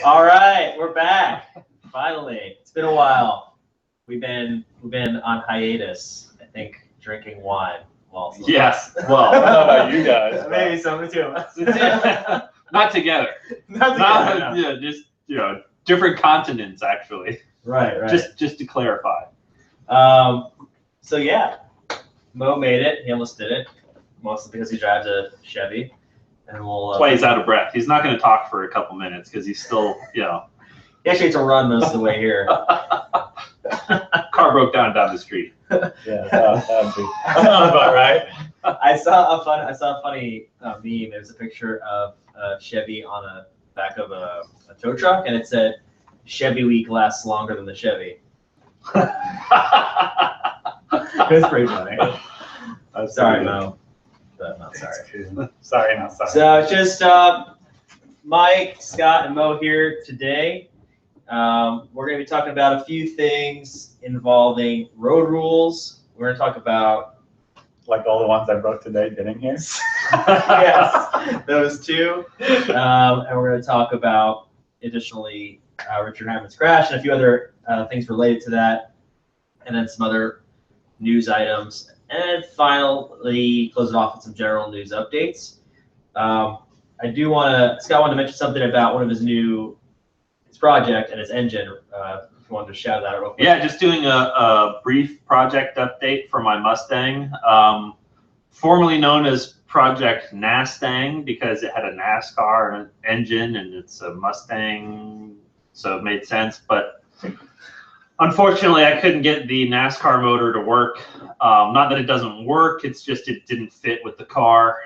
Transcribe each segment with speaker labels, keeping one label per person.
Speaker 1: All right, we're back. Finally, it's been a while. We've been on hiatus. I think drinking wine. Well,
Speaker 2: yes. Well,
Speaker 3: I don't know about you guys.
Speaker 1: maybe some of the two of us.
Speaker 2: not together.
Speaker 1: Not together, no.
Speaker 2: Yeah, just different continents actually.
Speaker 1: Right.
Speaker 2: Just to clarify.
Speaker 1: So yeah, Mo made it. He almost did it, mostly because he drives a Chevy, and we'll.
Speaker 2: That's why he's out of breath. He's not going to talk for a couple minutes because he's still,
Speaker 1: He actually had to run most of the way here.
Speaker 2: Car broke down the street.
Speaker 3: Yeah, that'd be about right.
Speaker 1: I saw a funny meme. It was a picture of Chevy on the back of a tow truck, and it said, "Chevy Week lasts longer than the Chevy." It was pretty funny. Sorry, Mo. But not sorry.
Speaker 3: Sorry, not sorry.
Speaker 1: So just Mike, Scott, and Mo here today. We're going to be talking about a few things involving road rules. We're going to talk about
Speaker 3: like all the ones I broke today getting here.
Speaker 1: yes, those two. And we're going to talk about additionally Richard Hammond's crash and a few other things related to that, and then some other news items. And finally, close it off with some general news updates. Scott wanted to mention something about one of his project and his engine. If you wanted to shout that out real quick.
Speaker 2: Yeah, just doing a brief project update for my Mustang, formerly known as Project Nastang because it had a NASCAR engine and it's a Mustang, so it made sense. But unfortunately, I couldn't get the NASCAR motor to work. Not that it doesn't work, it's just it didn't fit with the car.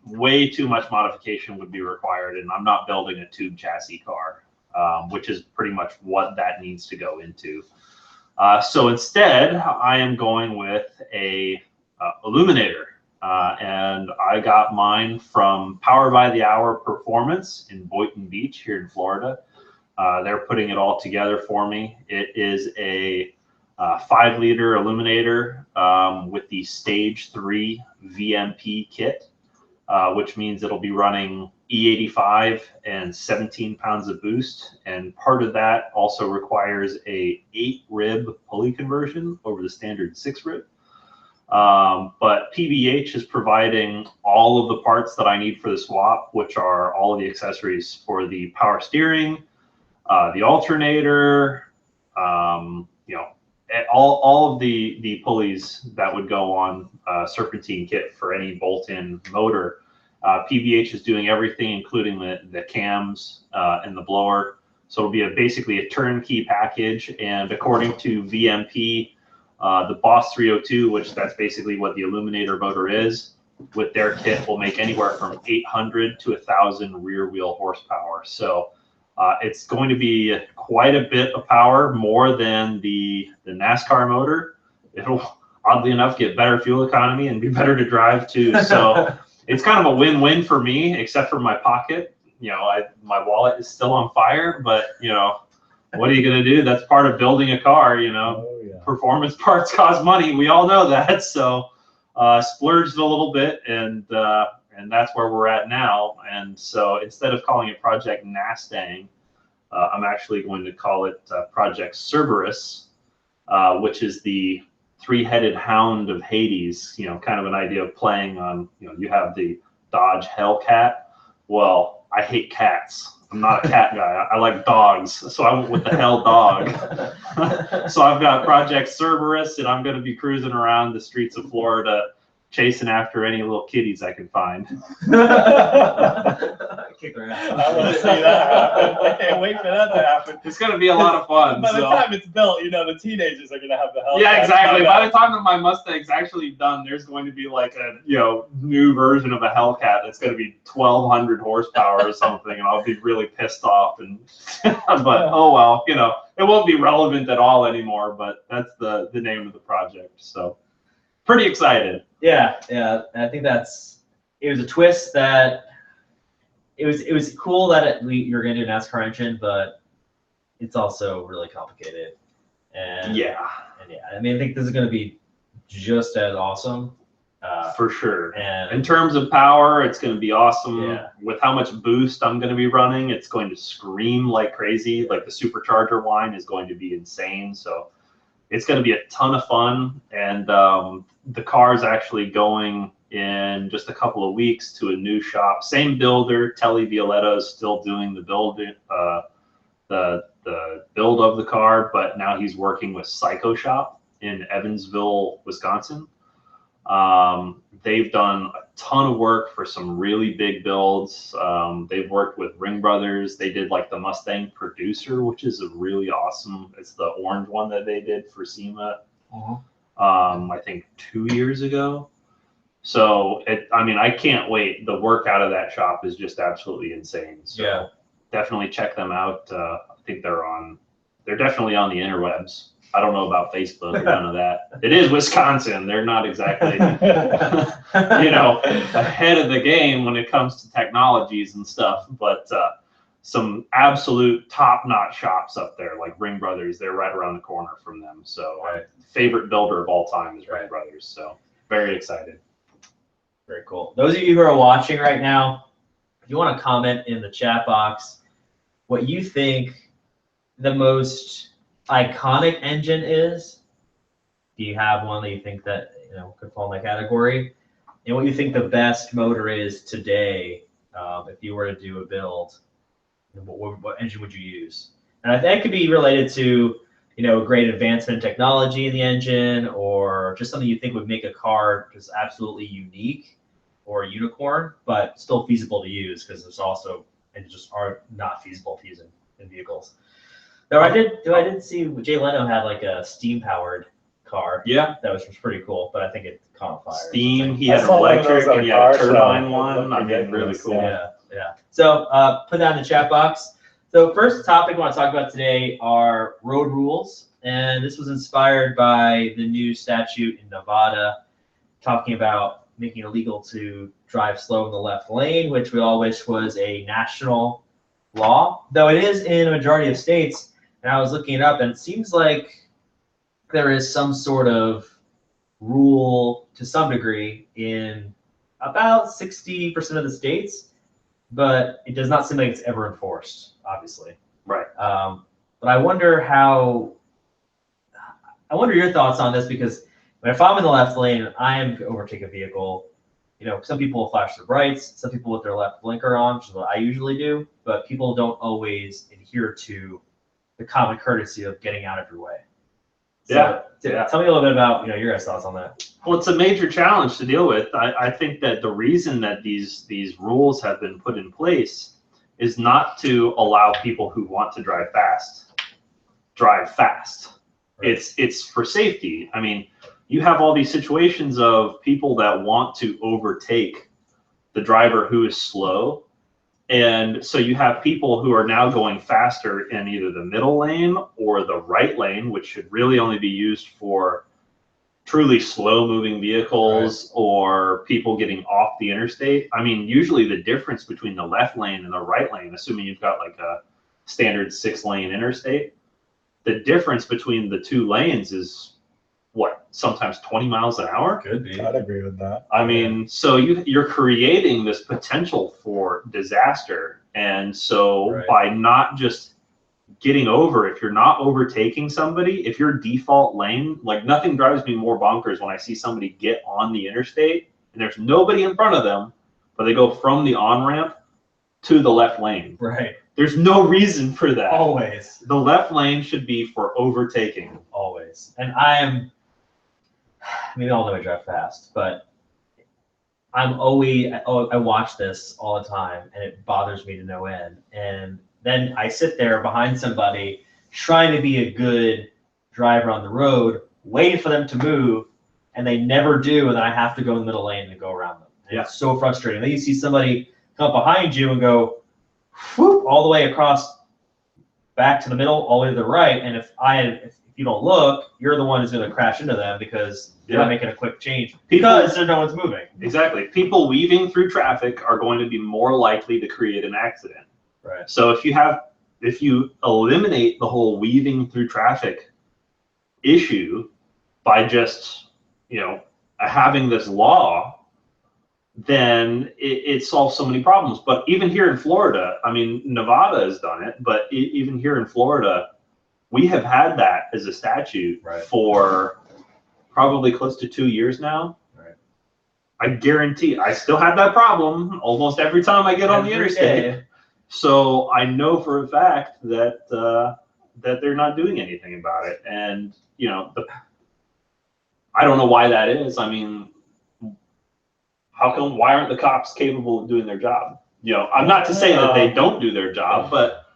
Speaker 2: Way too much modification would be required, and I'm not building a tube chassis car, which is pretty much what that needs to go into. So instead, I am going with a illuminator, and I got mine from Power by the Hour Performance in Boynton Beach here in Florida. They're putting it all together for me. It is a 5-liter illuminator with the Stage 3 VMP kit, which means it'll be running E85 and 17 pounds of boost. And part of that also requires a 8-rib pulley conversion over the standard 6-rib. But PBH is providing all of the parts that I need for the swap, which are all of the accessories for the power steering, the alternator, all of the pulleys that would go on serpentine kit for any bolt-in motor. PBH is doing everything, including the cams and the blower. So it'll be basically a turnkey package. And according to VMP, the Boss 302, which that's basically what the illuminator motor is, with their kit will make anywhere from 800 to 1,000 rear wheel horsepower. So it's going to be quite a bit of power, more than the NASCAR motor. It'll, oddly enough, get better fuel economy and be better to drive too. So it's kind of a win-win for me, except for my pocket. My wallet is still on fire, but what are you going to do? That's part of building a car.
Speaker 3: Oh, yeah.
Speaker 2: Performance parts cost money. We all know that. So splurged a little bit, and that's where we're at now. And so instead of calling it Project Nastang, I'm actually going to call it Project Cerberus, which is the 3-headed hound of Hades. Kind of an idea of playing on, you have the Dodge Hellcat. Well, I hate cats. I'm not a cat guy. I like dogs, so I went with the Hell Dog. So I've got Project Cerberus, and I'm going to be cruising around the streets of Florida, chasing after any little kitties I can find.
Speaker 1: Kick her ass.
Speaker 3: I want to see that happen. I can't wait for that to happen.
Speaker 2: It's going to be a lot of fun.
Speaker 3: By the time it's built, the teenagers are going to have the hell.
Speaker 2: Yeah, exactly. By the time that my Mustang's actually done, there's going to be like a new version of a Hellcat that's going to be 1,200 horsepower or something, and I'll be really pissed off. But oh well, it won't be relevant at all anymore. But that's the name of the project. So pretty excited.
Speaker 1: Yeah. I think it was a twist that it was cool that you're going to do an NASCAR engine, but it's also really complicated. And yeah, I mean, I think this is going to be just as awesome.
Speaker 2: For sure.
Speaker 1: And
Speaker 2: in terms of power, it's going to be awesome.
Speaker 1: Yeah.
Speaker 2: With how much boost I'm going to be running, it's going to scream like crazy. Like the supercharger line is going to be insane. So it's going to be a ton of fun. And the car is actually going in just a couple of weeks to a new shop. Same builder, Telly Violetta is still doing the build, the build of the car, but now he's working with Psycho Shop in Evansville, Wisconsin. They've done a ton of work for some really big builds. They've worked with Ring Brothers. They did like the Mustang Producer, which is a really awesome. It's the orange one that they did for SEMA. I think 2 years ago. So I can't wait. The work out of that shop is just absolutely insane. So definitely check them out. I think they're definitely on the interwebs. I don't know about Facebook or none of that. It is Wisconsin. They're not exactly, ahead of the game when it comes to technologies and stuff, but some absolute top-notch shops up there, like Ring Brothers. They're right around the corner from them. So favorite builder of all time is Ring Brothers. So very excited.
Speaker 1: Very cool. Those of you who are watching right now, if you want to comment in the chat box what you think the most iconic engine is. Do you have one that you think that could fall in that category? And what you think the best motor is today, if you were to do a build, what engine would you use? And I think it could be related to a great advancement in technology in the engine, or just something you think would make a car just absolutely unique or a unicorn, but still feasible to use, because there's also engines just are not feasible to use in vehicles. No, I did see Jay Leno had like a steam powered car. Yeah, that was pretty cool, but I think it caught on fire.
Speaker 2: Steam. He had electric, and he had a turbine one. I mean, really cool.
Speaker 1: Yeah. So put that in the chat box. So first topic I want to talk about today are road rules, and this was inspired by the new statute in Nevada talking about making it illegal to drive slow in the left lane, which we all wish was a national law, though it is in a majority of states. And I was looking it up, and it seems like there is some sort of rule to some degree in about 60% of the states, but it does not seem like it's ever enforced, obviously.
Speaker 2: Right.
Speaker 1: But I wonder your thoughts on this, because if I'm in the left lane and I am to overtake a vehicle, some people will flash their brights, some people with their left blinker on, which is what I usually do, but people don't always adhere to the common courtesy of getting out of your way. So, tell me a little bit about your guys' thoughts on that.
Speaker 2: Well, it's a major challenge to deal with. I think that the reason that these rules have been put in place is not to allow people who want to drive fast. Right. It's for safety. I mean, you have all these situations of people that want to overtake the driver who is slow. And so you have people who are now going faster in either the middle lane or the right lane, which should really only be used for truly slow moving vehicles or people getting off the interstate. I mean, usually the difference between the left lane and the right lane, assuming you've got like a standard 6-lane interstate, the difference between the two lanes is sometimes 20 miles an hour?
Speaker 3: Could be. I'd agree with that.
Speaker 2: I mean, so you're creating this potential for disaster. And so by not just getting over, if you're not overtaking somebody, if your default lane, like nothing drives me more bonkers when I see somebody get on the interstate and there's nobody in front of them, but they go from the on-ramp to the left lane.
Speaker 1: Right.
Speaker 2: There's no reason for that.
Speaker 1: Always.
Speaker 2: The left lane should be for overtaking.
Speaker 1: Always. And I all know I drive fast, but I watch this all the time, and it bothers me to no end. And then I sit there behind somebody trying to be a good driver on the road, waiting for them to move, and they never do, and then I have to go in the middle lane and go around them. And it's so frustrating. Then you see somebody come up behind you and go whoop, all the way across back to the middle, all the way to the right, and if you don't look, you're the one who's going to crash into them because they're not making a quick change because no one's moving.
Speaker 2: Exactly. People weaving through traffic are going to be more likely to create an accident.
Speaker 1: Right.
Speaker 2: So if you eliminate the whole weaving through traffic issue by just, having this law, then it solves so many problems. But even here in Florida, I mean, Nevada has done it, but even here in Florida, we have had that as a statute for probably close to 2 years now. Right. I guarantee I still have that problem almost every time I get on the interstate. So I know for a fact that that they're not doing anything about it. And, you know, I don't know why that is. I mean, why aren't the cops capable of doing their job? You know, I'm not to say that they don't do their job, but,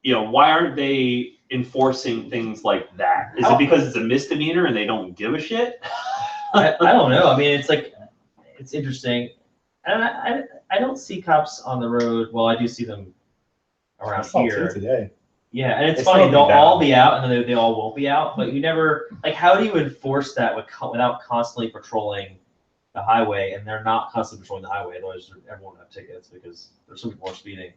Speaker 2: you know, why aren't they enforcing things like that? Is it because it's a misdemeanor and they don't give a shit?
Speaker 1: I don't know. I mean, it's like, it's interesting. And I don't see cops on the road. Well, I do see them around here.
Speaker 3: Today.
Speaker 1: Yeah, and it's funny, they'll all be out and then they all won't be out, but you never, like, how do you enforce that without constantly patrolling the highway? And they're not constantly patrolling the highway, otherwise everyone will have tickets because there's so much more speeding.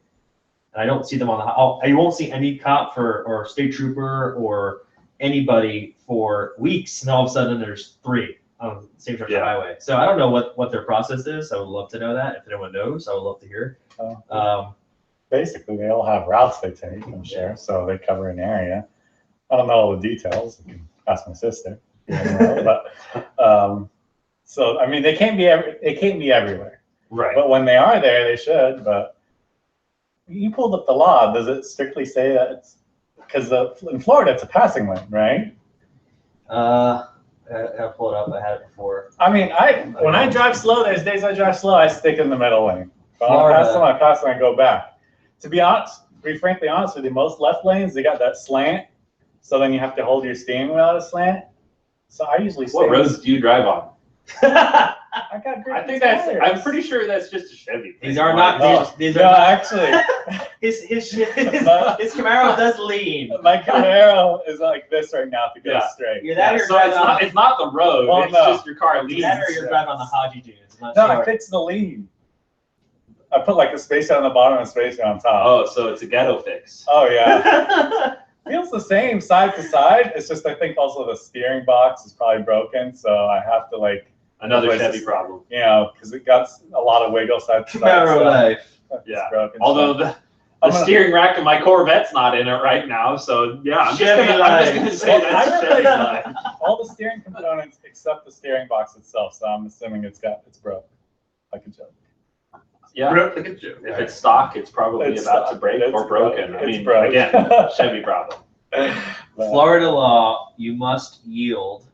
Speaker 1: And I don't see them on you won't see any cop or state trooper or anybody for weeks, and all of a sudden there's 3 on the same stretch of the highway. So I don't know what their process is. I would love to know that. If anyone knows, I would love to hear.
Speaker 3: Basically, they all have routes they take, I'm sure, so they cover an area. I don't know all the details. You can ask my sister. But so I mean, they can't be everywhere.
Speaker 2: Right.
Speaker 3: But when they are there, they should. But you pulled up the law. Does it strictly say that it's because in Florida it's a passing lane, right?
Speaker 1: I pull it up. I had it before.
Speaker 3: I mean, when I drive slow, there's days I drive slow. I stick in the middle lane. If I pass them, I go back. To be frankly honest with you, most left lanes, they got that slant, so then you have to hold your steering wheel at a slant. So I usually
Speaker 2: What roads do you drive on?
Speaker 3: I got great.
Speaker 2: I think I'm pretty sure that's just a Chevy.
Speaker 1: These are not. These are
Speaker 3: actually.
Speaker 1: His Camaro does lean.
Speaker 3: My Camaro is like this right now to go straight.
Speaker 2: So it's not the road.
Speaker 3: Well,
Speaker 2: it's just your car leans.
Speaker 1: That or you're driving on the Haji dunes.
Speaker 3: I fixed the lean. I put like a spacer on the bottom and a spacer on top.
Speaker 2: Oh, so it's a ghetto fix.
Speaker 3: Oh yeah. Feels the same side to side. It's just I think also the steering box is probably broken, so I have to like
Speaker 2: another Chevy problem.
Speaker 3: You know, because it got a lot of wiggle side to side.
Speaker 1: Camaro life.
Speaker 2: Yeah. Broken, although the steering rack in my Corvette's not in it right now, so yeah, I'm just gonna say that's Chevy life.
Speaker 3: All the steering components except the steering box itself, so I'm assuming it's broke like a joke.
Speaker 2: Yeah, if it's stock, it's probably about to break or broken. I mean, again, Chevy problem.
Speaker 1: Florida law, you must yield,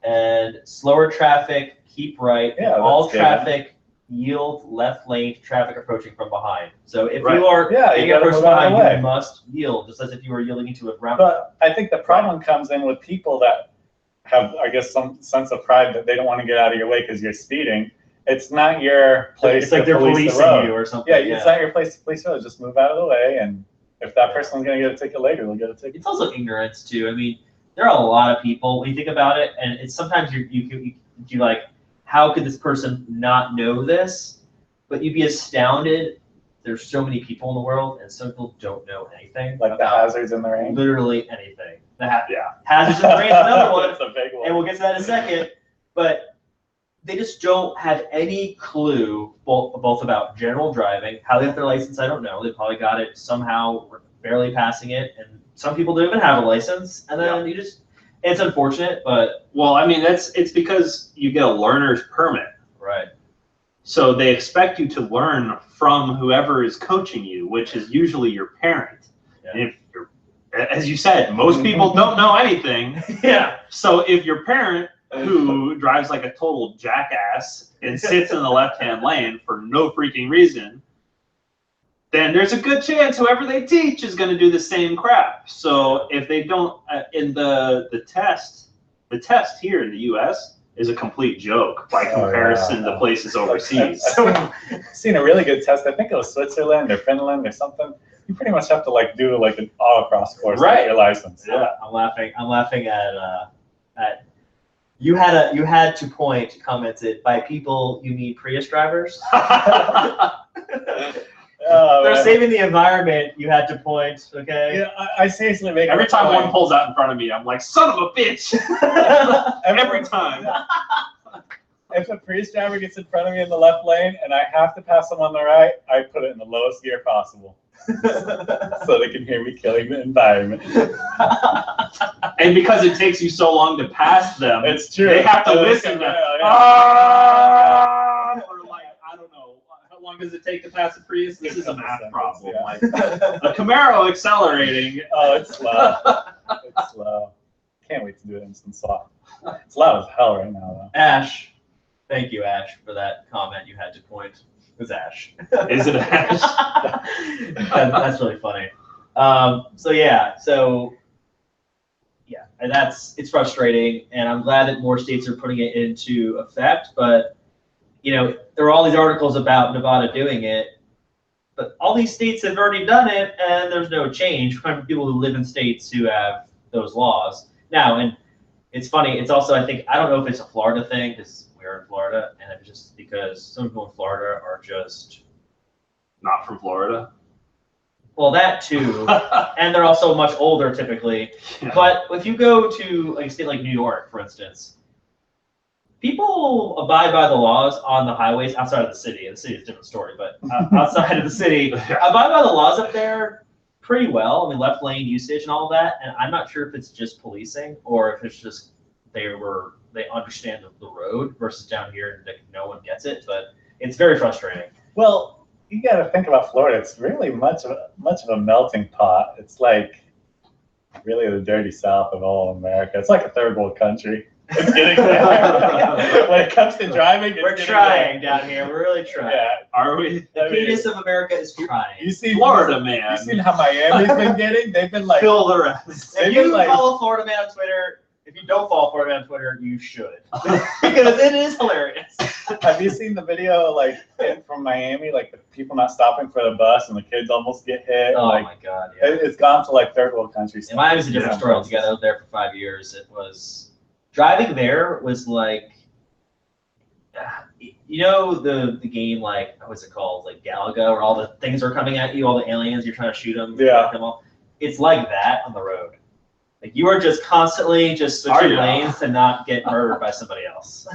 Speaker 1: and slower traffic, keep right, and all traffic, yield left lane to traffic approaching from behind. So if you are getting approached behind, you must yield, just as if you were yielding into a round.
Speaker 3: But I think the problem comes in with people that have, I guess, some sense of pride that they don't want to get out of your way because you're speeding. It's not your place.
Speaker 1: It's like they're policing you or something.
Speaker 3: Yeah, it's not your place to police the road. Just move out of the way, and if that person's going to get a ticket later, they'll get a ticket.
Speaker 1: It's also ignorance too. I mean, there are a lot of people when you think about it, and it's sometimes you like, how could this person not know this? But you'd be astounded. There's so many people in the world, and some people don't know anything.
Speaker 3: Like the hazards in the rain.
Speaker 1: Literally anything. Hazards in the rain is another one.
Speaker 3: That's a big one.
Speaker 1: And we'll get to that in a second. But they just don't have any clue both about general driving, how they have their license. I don't know. They probably got it somehow, barely passing it, and some people don't even have a license. And then it's unfortunate, but
Speaker 2: well, I mean, it's because you get a learner's permit,
Speaker 1: right?
Speaker 2: So they expect you to learn from whoever is coaching you, which is usually your parent. Yeah. And if you're, as you said, most people don't know anything.
Speaker 1: Yeah.
Speaker 2: So if your parent, who drives like a total jackass and sits in the left-hand lane for no freaking reason, then there's a good chance whoever they teach is going to do the same crap. So if they don't, in the test here in the U.S. is a complete joke by comparison to places overseas.
Speaker 3: I've seen a really good test. I think it was Switzerland or Finland or something. You pretty much have to like do like an autocross course to get your license.
Speaker 1: Yeah, I'm laughing at. You had to point commented by people you mean Prius drivers. They're saving the environment. You had to point, okay?
Speaker 3: Yeah, I seriously make
Speaker 2: every time one pulls out in front of me, I'm like, son of a bitch! Every time.
Speaker 3: if a Prius driver gets in front of me in the left lane and I have to pass them on the right, I put it in the lowest gear possible. So they can hear me killing the environment.
Speaker 2: And because it takes you so long to pass them,
Speaker 3: It's true.
Speaker 2: they have to listen to or like, I don't know, how long does it take to pass a Prius? This is a math problem.
Speaker 3: Yeah.
Speaker 2: Like a Camaro accelerating.
Speaker 3: Oh, it's slow. It's slow. Can't wait to do it instant swap. It's loud as hell right now, though.
Speaker 1: Ash, thank you, Ash, for that comment you had to point. It was Ash.
Speaker 2: Is it Ash?
Speaker 1: That's really funny. So and it's frustrating, and I'm glad that more states are putting it into effect. But there are all these articles about Nevada doing it, but all these states have already done it, and there's no change from people who live in states who have those laws now. And it's funny. It's also, I think, I don't know if it's a Florida thing because we're in Florida, and it's just because some people in Florida are just
Speaker 2: Not from Florida.
Speaker 1: well, that too, and they're also much older typically.
Speaker 2: Yeah.
Speaker 1: But if you go to like a state like New York, for instance, people abide by the laws on the highways outside of the city. And the city is a different story, but outside of the city, abide by the laws up there pretty well. I mean, left lane usage and all that. And I'm not sure if it's just policing or if it's just they understand the road versus down here and no one gets it. But it's very frustrating.
Speaker 3: Well, you got to think about Florida. It's really much of a melting pot. It's like really the dirty South of all America. It's like a third world country. It's getting there. When it comes to driving,
Speaker 1: We're trying down here. We're really trying.
Speaker 3: Yeah.
Speaker 2: Are we?
Speaker 1: The penis of America is trying.
Speaker 3: You see
Speaker 2: Florida man.
Speaker 3: You seen how Miami's been getting? They've been like
Speaker 2: Fill the rest.
Speaker 1: If you follow Florida Man on Twitter, if you don't follow Florida Man on Twitter, you should. Because it is hilarious.
Speaker 3: Have you seen the video from Miami, like the people not stopping for the bus and the kids almost get hit?
Speaker 1: Oh
Speaker 3: like,
Speaker 1: my God, yeah.
Speaker 3: It's gone to like third world countries.
Speaker 1: And Miami's a different story altogether. I was there for 5 years. It was driving there was like, the game, like what's it called, like Galaga, where all the things are coming at you, all the aliens, you're trying to shoot them.
Speaker 3: Yeah.
Speaker 1: Them all. It's like that on the road. Like you are just constantly just switching lanes to not get murdered by somebody else.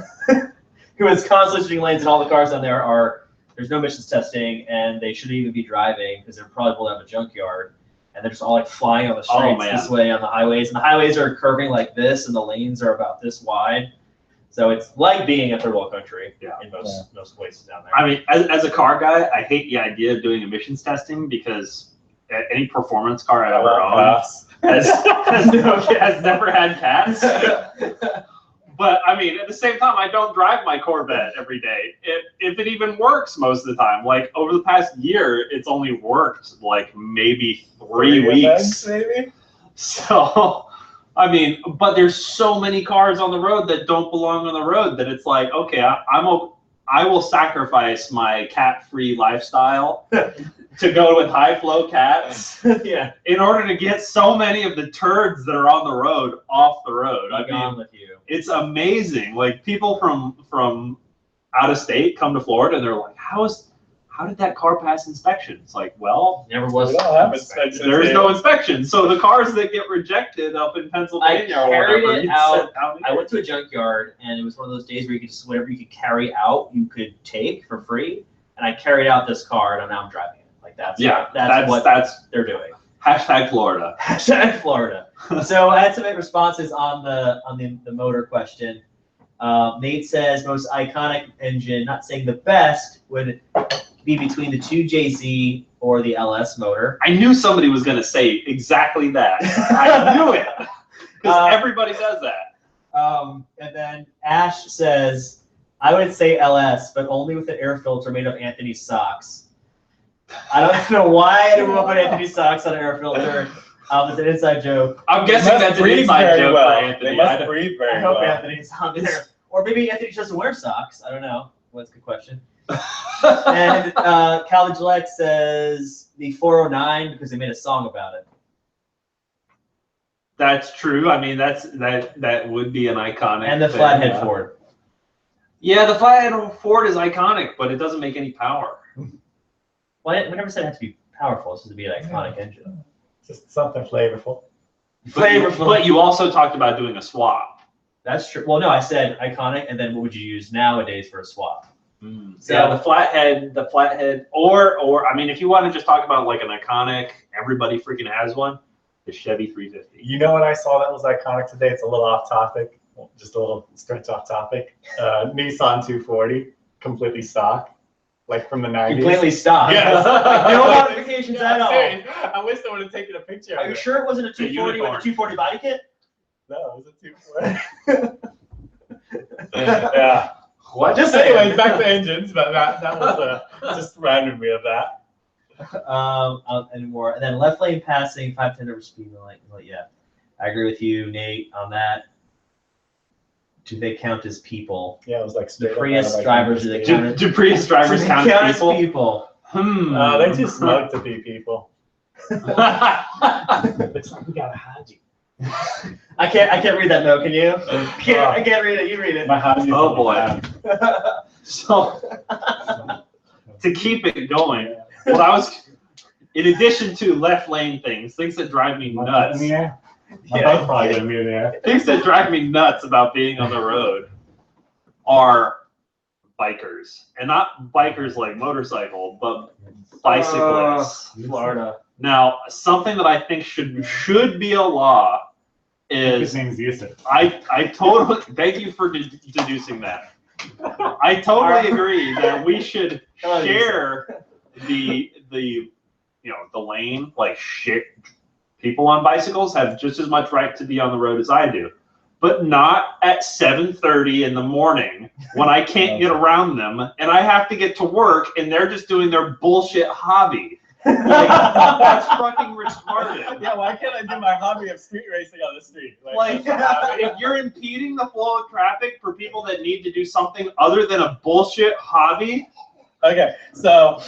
Speaker 1: Who is constantly switching lanes, and all the cars on there there's no emissions testing, and they shouldn't even be driving because they're probably pulled out of a junkyard, and they're just all like flying on the streets this way on the highways, and the highways are curving like this, and the lanes are about this wide. So it's like being a third world country in most places down there.
Speaker 2: I mean, as a car guy, I hate the idea of doing emissions testing because any performance car I ever owned has never had cats. But I mean, at the same time, I don't drive my Corvette every day. If it even works most of the time. Like over the past year, it's only worked like maybe 3 weeks.
Speaker 3: Maybe.
Speaker 2: So, I mean, but there's so many cars on the road that don't belong on the road that it's like, okay, I will sacrifice my cat-free lifestyle to go with high-flow cats in order to get so many of the turds that are on the road off the road. I mean,
Speaker 1: with you.
Speaker 2: It's amazing. Like people from out of state come to Florida and they're like, how did that car pass inspection? It's like, well,
Speaker 1: never was.
Speaker 3: We don't have inspection.
Speaker 2: There's no inspection. So the cars that get rejected up in Pennsylvania
Speaker 1: I
Speaker 2: or
Speaker 1: carried
Speaker 2: whatever,
Speaker 1: it out. I went to a junkyard, and it was one of those days where you could just whatever you could carry out, you could take for free. And I carried out this car, and now I'm driving it. Like that's what they're doing.
Speaker 2: Hashtag Florida.
Speaker 1: Hashtag Florida. So I had some responses on the motor question. Nate says most iconic engine, not saying the best, would be between the 2JZ or the LS motor.
Speaker 2: I knew somebody was going to say exactly that. I knew it. Because everybody does that.
Speaker 1: And then Ash says, I would say LS, but only with an air filter made of Anthony's socks. I don't know why I would put Anthony's socks on an air filter. It's an inside joke.
Speaker 2: I'm guessing that's an inside joke for Anthony.
Speaker 3: They must breathe very well.
Speaker 1: I hope Anthony's on there. Or maybe Anthony doesn't wear socks. I don't know. Well, that's a good question. And College Lex says the 409 because they made a song about it.
Speaker 2: That's true. I mean, that would be an iconic.
Speaker 1: And the flathead Ford.
Speaker 2: Yeah, the flathead Ford is iconic, but it doesn't make any power.
Speaker 1: Well, we never said it had to be powerful. It's supposed to be an iconic engine.
Speaker 3: Just something flavorful.
Speaker 2: But you also talked about doing a swap.
Speaker 1: That's true. Well, no, I said iconic, and then what would you use nowadays for a swap?
Speaker 2: So yeah, the flathead, or I mean, if you want to just talk about like an iconic, everybody freaking has one, the Chevy 350.
Speaker 3: You know what I saw that was iconic today? It's a little off topic, just a little stretch off topic. Nissan 240, completely stock, like from the 90s.
Speaker 1: Completely stock.
Speaker 3: Yes.
Speaker 1: No modifications at all.
Speaker 3: I wish I would have taken a picture.
Speaker 1: Are you sure it wasn't a 240 with a 240 body kit?
Speaker 3: No, it was a 240. Yeah.
Speaker 1: What?
Speaker 3: Just anyways, back to engines, but that was just reminded me of that.
Speaker 1: And then left lane passing, 510 over speed limit. Well, yeah, I agree with you, Nate, on that. Do they count as people?
Speaker 3: Yeah, it was like
Speaker 1: The Prius drivers, do they count?
Speaker 2: Do Prius drivers count as people?
Speaker 3: They're too smug to be people.
Speaker 1: Looks like we got a Haji. I can't read that note. Can you? I can't read it. You read it.
Speaker 3: My Haji.
Speaker 2: Oh boy. So to keep it going, well, I was in addition to left lane things that drive me nuts.
Speaker 3: Yeah. Probably gonna be in there.
Speaker 2: Things that drive me nuts about being on the road are bikers, and not bikers like motorcycle, but bicyclists.
Speaker 1: Florida.
Speaker 2: Now, something that I think should be a law is
Speaker 3: His name's Yusuf.
Speaker 2: I totally thank you for deducing that. I totally agree that we should share the lane. Like shit, people on bicycles have just as much right to be on the road as I do, but not at 7:30 in the morning when I can't get around them and I have to get to work and they're just doing their bullshit hobby. Like, that's fucking retarded.
Speaker 3: Yeah, why can't I do my hobby of street racing on the street?
Speaker 2: Like, if you're impeding the flow of traffic for people that need to do something other than a bullshit hobby,
Speaker 3: okay, so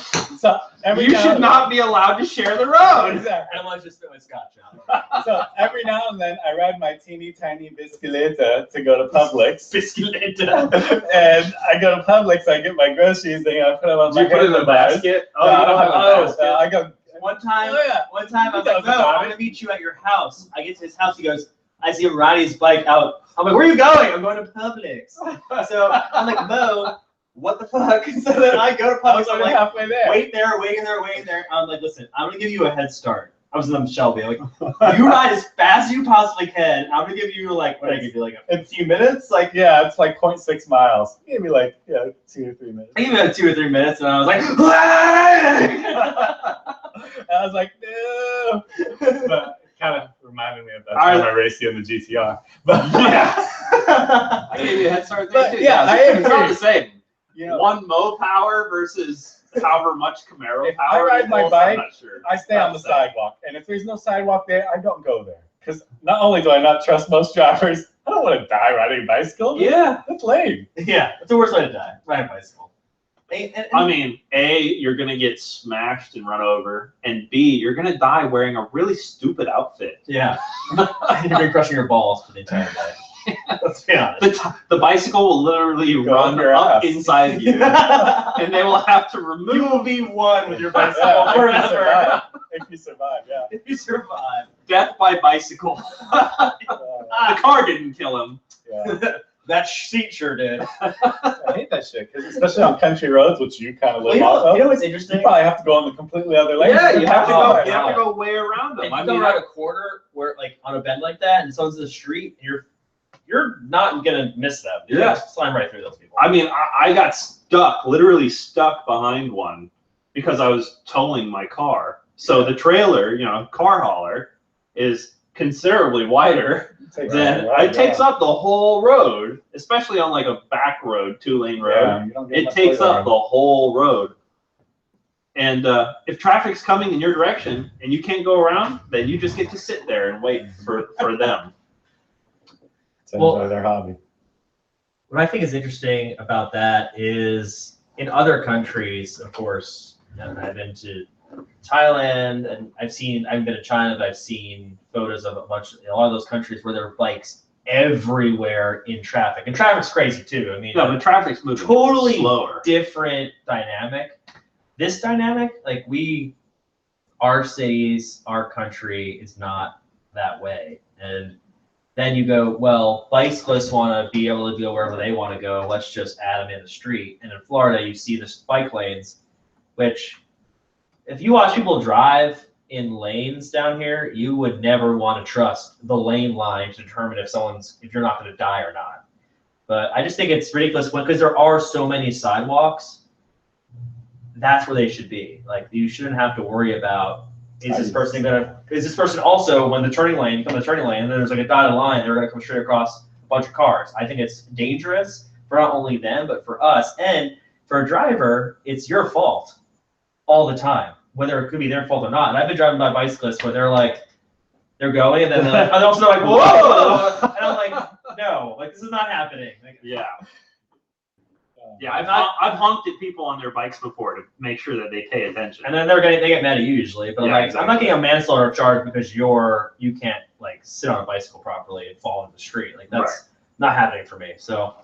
Speaker 3: every
Speaker 2: you
Speaker 3: now
Speaker 2: should
Speaker 3: and
Speaker 2: not be allowed to share the road.
Speaker 3: Exactly.
Speaker 1: I want to just spit my scotch out.
Speaker 3: So every now and then I ride my teeny tiny bicicleta to go to Publix.
Speaker 1: Bicicleta.
Speaker 3: And I go to Publix, I get my groceries, and I put them on my
Speaker 2: basket?
Speaker 3: Oh, you don't have a basket. I go.
Speaker 1: One time I was
Speaker 3: He
Speaker 1: like,
Speaker 3: knows
Speaker 1: no,
Speaker 3: about
Speaker 1: I'm gonna meet you at your house. I get to his house. He goes, I see him riding his bike out. I'm like, where are you going? I'm going to Publix. So I'm like, Mo, what the fuck? So then I go to
Speaker 3: I
Speaker 1: Publix.
Speaker 3: was
Speaker 1: I'm
Speaker 3: like
Speaker 1: like,
Speaker 3: halfway there.
Speaker 1: wait there. I'm like, listen, I'm gonna give you a head start. I was in Shelby. I'm like, you ride as fast as you possibly can. I'm gonna give you like, what did I give you, like a few minutes? Like,
Speaker 3: Yeah, it's like 0.6 miles. Maybe like 2 or 3 minutes.
Speaker 1: I gave you 2 or 3 minutes, and I was like,
Speaker 3: I was like, no. But it kind of reminded me of that time I raced you in the GTR. But
Speaker 2: Yeah. I gave you a head start there
Speaker 3: But,
Speaker 2: too.
Speaker 3: yeah, I
Speaker 2: it's not
Speaker 3: agree.
Speaker 2: the same.
Speaker 3: you know,
Speaker 2: One Mo power versus however much Camaro
Speaker 3: If I
Speaker 2: power.
Speaker 3: ride my
Speaker 2: equals,
Speaker 3: bike,
Speaker 2: I'm not sure.
Speaker 3: I stay on the
Speaker 2: That's the same.
Speaker 3: sidewalk. And if there's no sidewalk there, I don't go there. Because not only do I not trust most drivers, I don't want to die riding a bicycle.
Speaker 2: Yeah.
Speaker 3: That's lame.
Speaker 1: yeah, it's the worst way to die. Ride a bicycle.
Speaker 2: I mean, A, you're going to get smashed and run over. And B, you're going to die wearing a really stupid outfit.
Speaker 1: Yeah. You're gonna be crushing your balls for the entire day. Let's be honest.
Speaker 2: The bicycle will literally
Speaker 3: Go
Speaker 2: run
Speaker 3: up your
Speaker 2: up
Speaker 3: ass.
Speaker 2: inside of you. And they will have to remove.
Speaker 1: You will be one with your bicycle
Speaker 3: Yeah,
Speaker 1: forever.
Speaker 3: if you survive, yeah.
Speaker 1: If you survive.
Speaker 2: Death by bicycle. The car didn't kill him.
Speaker 3: Yeah.
Speaker 1: That seat sure did.
Speaker 3: I hate that shit, because especially on country roads, which you kind of
Speaker 1: Well,
Speaker 3: live off of,
Speaker 1: you know what's
Speaker 3: you
Speaker 1: interesting?
Speaker 3: probably have to go on the completely other lane.
Speaker 2: Yeah, you have to
Speaker 1: Oh,
Speaker 2: go.
Speaker 1: my
Speaker 2: You have to
Speaker 1: God.
Speaker 2: go way around them.
Speaker 1: If
Speaker 2: I
Speaker 1: you go
Speaker 2: mean,
Speaker 1: around a corner where, like, on a bend like that, and someone's in the street, and you're not gonna miss them. You're
Speaker 2: Yeah.
Speaker 1: gonna slam right through those people.
Speaker 2: I mean, I got stuck, literally stuck behind one because I was towing my car. So the trailer, car hauler, is considerably wider than it takes up the whole road, especially on like a back road, 2-lane road.
Speaker 3: Yeah, you don't get
Speaker 2: It
Speaker 3: much
Speaker 2: takes
Speaker 3: wiggle
Speaker 2: up
Speaker 3: room.
Speaker 2: the whole road. And if traffic's coming in your direction and you can't go around, then you just get to sit there and wait for them.
Speaker 3: To
Speaker 1: Well-
Speaker 3: enjoy their hobby.
Speaker 1: What I think is interesting about that is in other countries, of course, and I've been to Thailand and I haven't been to China, but I've seen photos of a lot of those countries where there are bikes everywhere in traffic. And traffic's crazy too. I mean,
Speaker 2: No, but traffic's moving
Speaker 1: totally
Speaker 2: slower.
Speaker 1: different dynamic. This dynamic, like our cities, our country is not that way. And then you go, well, bicyclists want to be able to go wherever they want to go. Let's just add them in the street. And in Florida, you see the bike lanes, which if you watch people drive in lanes down here, you would never want to trust the lane line to determine if you're not going to die or not. But I just think it's ridiculous because there are so many sidewalks. That's where they should be. Like, you shouldn't have to worry about, is this person also, when you come to the turning lane, and there's like a dotted line, they're going to come straight across a bunch of cars. I think it's dangerous for not only them, but for us. And for a driver, it's your fault all the time, whether it could be their fault or not. And I've been driving by bicyclists where they're going, and then they're like, and also they're like, whoa! And I'm like, no, like, this is not happening. Like,
Speaker 2: yeah. Yeah, I've honked at people on their bikes before to make sure that they pay attention.
Speaker 1: And then they get mad at you usually, but exactly. I'm not getting a manslaughter charge because you can't like sit on a bicycle properly and fall in the street. Like, that's not happening for me. So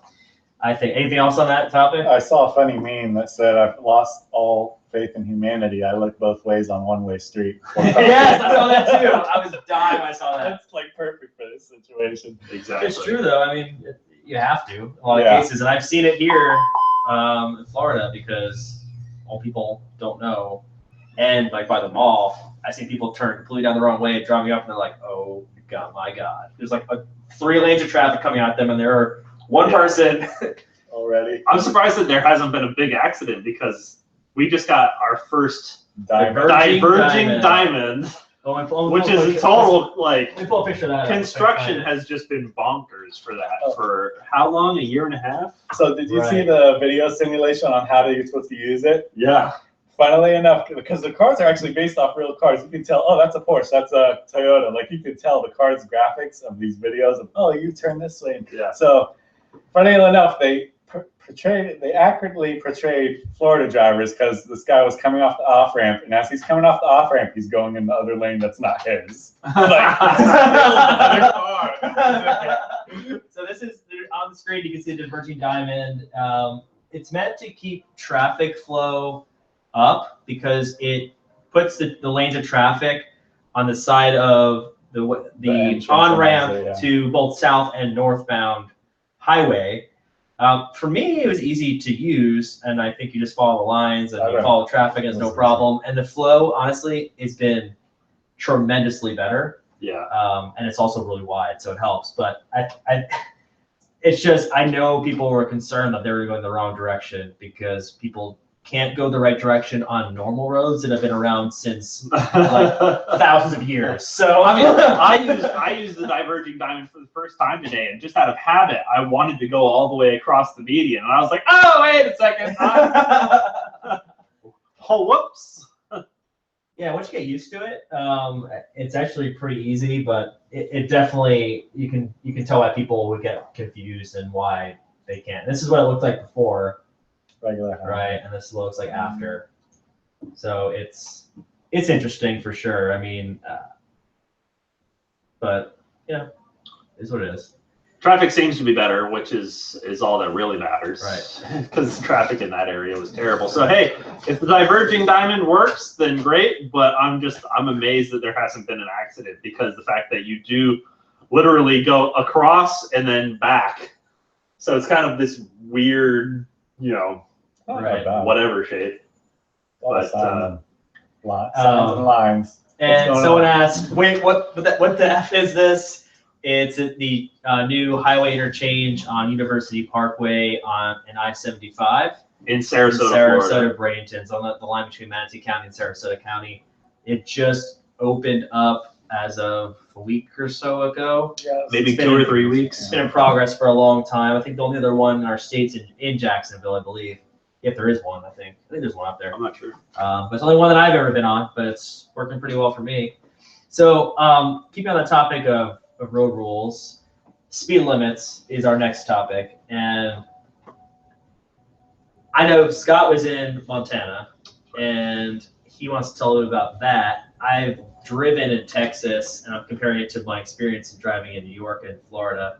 Speaker 1: I think, anything else on that topic?
Speaker 3: I saw a funny meme that said, "I've lost all faith in humanity. I look both ways on one-way street."
Speaker 1: Yes, I saw that too. I was dying when I saw that.
Speaker 3: That's like perfect for this situation.
Speaker 2: Exactly.
Speaker 1: It's true though. I mean, you have to in a lot of cases, and I've seen it here in Florida because all people don't know, and like by the mall, I see people turn completely down the wrong way, driving up, and they're like, "Oh God, my God!" There's like 3 lanes of traffic coming at them, and there are one person
Speaker 3: already.
Speaker 2: I'm surprised that there hasn't been a big accident because we just got our first diverging diamond, which is a total like construction has just been bonkers for that for how long? A year and a half.
Speaker 3: So did you see the video simulation on how you're supposed to use it?
Speaker 2: Yeah.
Speaker 3: Funnily enough, because the cars are actually based off real cars, you can tell, oh, that's a Porsche, that's a Toyota. Like, you can tell the car's graphics of these videos of, oh, you turn this way.
Speaker 2: Yeah.
Speaker 3: So, funnily enough, they accurately portrayed Florida drivers because this guy was coming off the off ramp, and as he's coming off the off ramp, he's going in the other lane that's not his.
Speaker 1: So this is on the screen. You can see the diverging diamond. It's meant to keep traffic flow up because it puts the lanes of traffic on the side of the on ramp to both south and northbound highway. For me, it was easy to use, and I think you just follow the lines and you follow traffic, and it's no problem. And the flow, honestly, has been tremendously better.
Speaker 2: Yeah.
Speaker 1: And it's also really wide, so it helps. But it's just, I know people were concerned that they were going the wrong direction because people can't go the right direction on normal roads that have been around since like thousands of years. So
Speaker 2: I mean, I used the diverging diamond for the first time today, and just out of habit, I wanted to go all the way across the median, and I was like, oh, wait a second. Oh, whoops.
Speaker 1: Yeah, once you get used to it, it's actually pretty easy, but it definitely, you can tell why people would get confused and why they can't. This is what it looked like before.
Speaker 3: Regular.
Speaker 1: Right, and this looks like after. So it's interesting for sure. I mean, but yeah, it's what it is.
Speaker 2: Traffic seems to be better, which is all that really matters.
Speaker 1: Right.
Speaker 2: Because traffic in that area was terrible. So hey, if the diverging diamond works, then great. But I'm amazed that there hasn't been an accident because the fact that you do literally go across and then back. So it's kind of this weird, whatever shape.
Speaker 3: But signs and lines.
Speaker 1: And someone asked, wait, what the F is this? It's the new highway interchange on University Parkway in I-75.
Speaker 2: In Sarasota,
Speaker 1: Florida. Bradenton. It's on the line between Manatee County and Sarasota County. It just opened up as of a week or so ago.
Speaker 2: Yeah, maybe 2 or 3 weeks.
Speaker 1: It's been in progress for a long time. I think the only other one in our state's in Jacksonville, I believe. If there is one, I think there's one up there.
Speaker 2: I'm not sure.
Speaker 1: But it's the only one that I've ever been on, but it's working pretty well for me. So keeping on the topic of road rules, speed limits is our next topic. And I know Scott was in Montana, and he wants to tell you about that. I've driven in Texas, and I'm comparing it to my experience in driving in New York and Florida.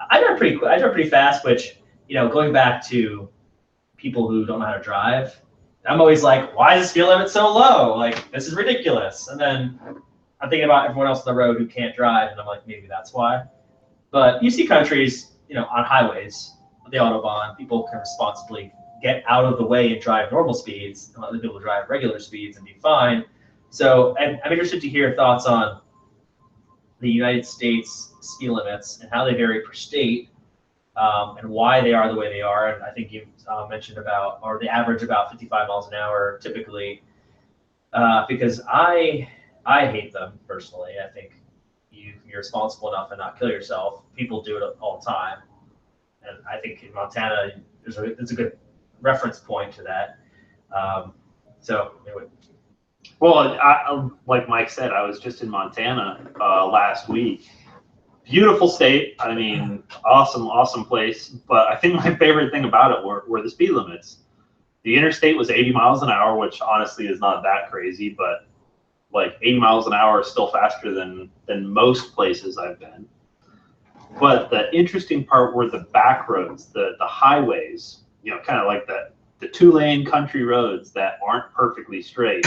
Speaker 1: I drive pretty fast, which, going back to people who don't know how to drive, I'm always like, why is the speed limit so low? Like, this is ridiculous. And then I'm thinking about everyone else on the road who can't drive, and I'm like, maybe that's why. But you see countries, on highways, the Autobahn, people can responsibly get out of the way and drive normal speeds, and let people drive regular speeds and be fine. So I'm interested to hear your thoughts on the United States speed limits and how they vary per state, and why they are the way they are. And I think you mentioned or they average about 55 miles an hour typically, because I hate them personally. I think you're responsible enough to not kill yourself. People do it all the time. And I think in Montana, it's a good reference point to that. So anyway.
Speaker 2: Well, like Mike said, I was just in Montana last week. Beautiful state. I mean, awesome place. But I think my favorite thing about it were the speed limits. The interstate was 80 miles an hour, which honestly is not that crazy, but like 80 miles an hour is still faster than most places I've been. But the interesting part were the back roads, the highways, kind of like the 2-lane country roads that aren't perfectly straight.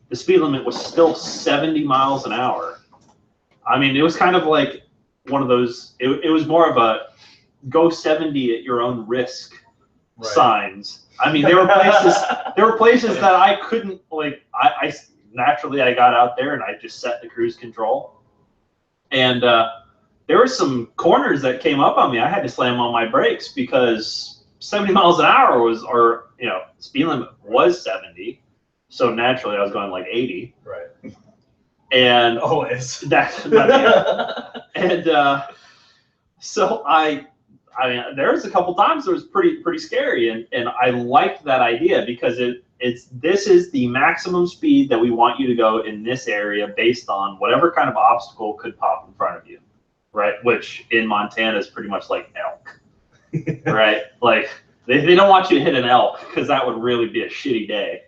Speaker 2: The speed limit was still 70 miles an hour. I mean, it was kind of like one of those, it was more of a go 70 at your own risk signs. I mean, there were places that I couldn't, I naturally I got out there and I just set the cruise control. And there were some corners that came up on me. I had to slam on my brakes because 70 miles an hour speed limit was 70. So naturally I was going like 80.
Speaker 1: Right.
Speaker 2: And
Speaker 1: always.
Speaker 2: So I mean, there was a couple times it was pretty scary, and I liked that idea because this is the maximum speed that we want you to go in this area based on whatever kind of obstacle could pop in front of you, right? Which in Montana is pretty much like elk, right? Like they don't want you to hit an elk because that would really be a shitty day.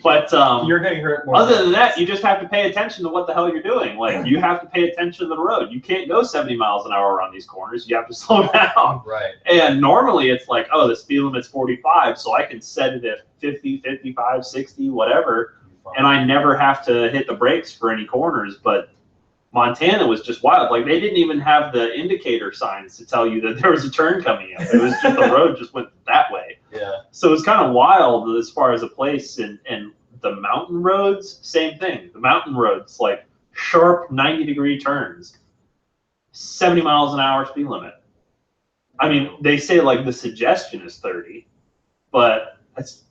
Speaker 2: But
Speaker 1: you're getting hurt more.
Speaker 2: Other than that, you just have to pay attention to what the hell you're doing. Like you have to pay attention to the road. You can't go 70 miles an hour around these corners. You have to slow down.
Speaker 1: Right.
Speaker 2: And normally it's like, oh, the speed limit's 45, so I can set it at 50, 55, 60, whatever, and I never have to hit the brakes for any corners. But Montana was just wild. Like they didn't even have the indicator signs to tell you that there was a turn coming up. It was just the road just went that way.
Speaker 1: Yeah.
Speaker 2: So it was kind of wild as far as a place. And the mountain roads, same thing. The mountain roads, like sharp 90-degree turns, 70 miles an hour speed limit. I mean, they say like the suggestion is 30, but that's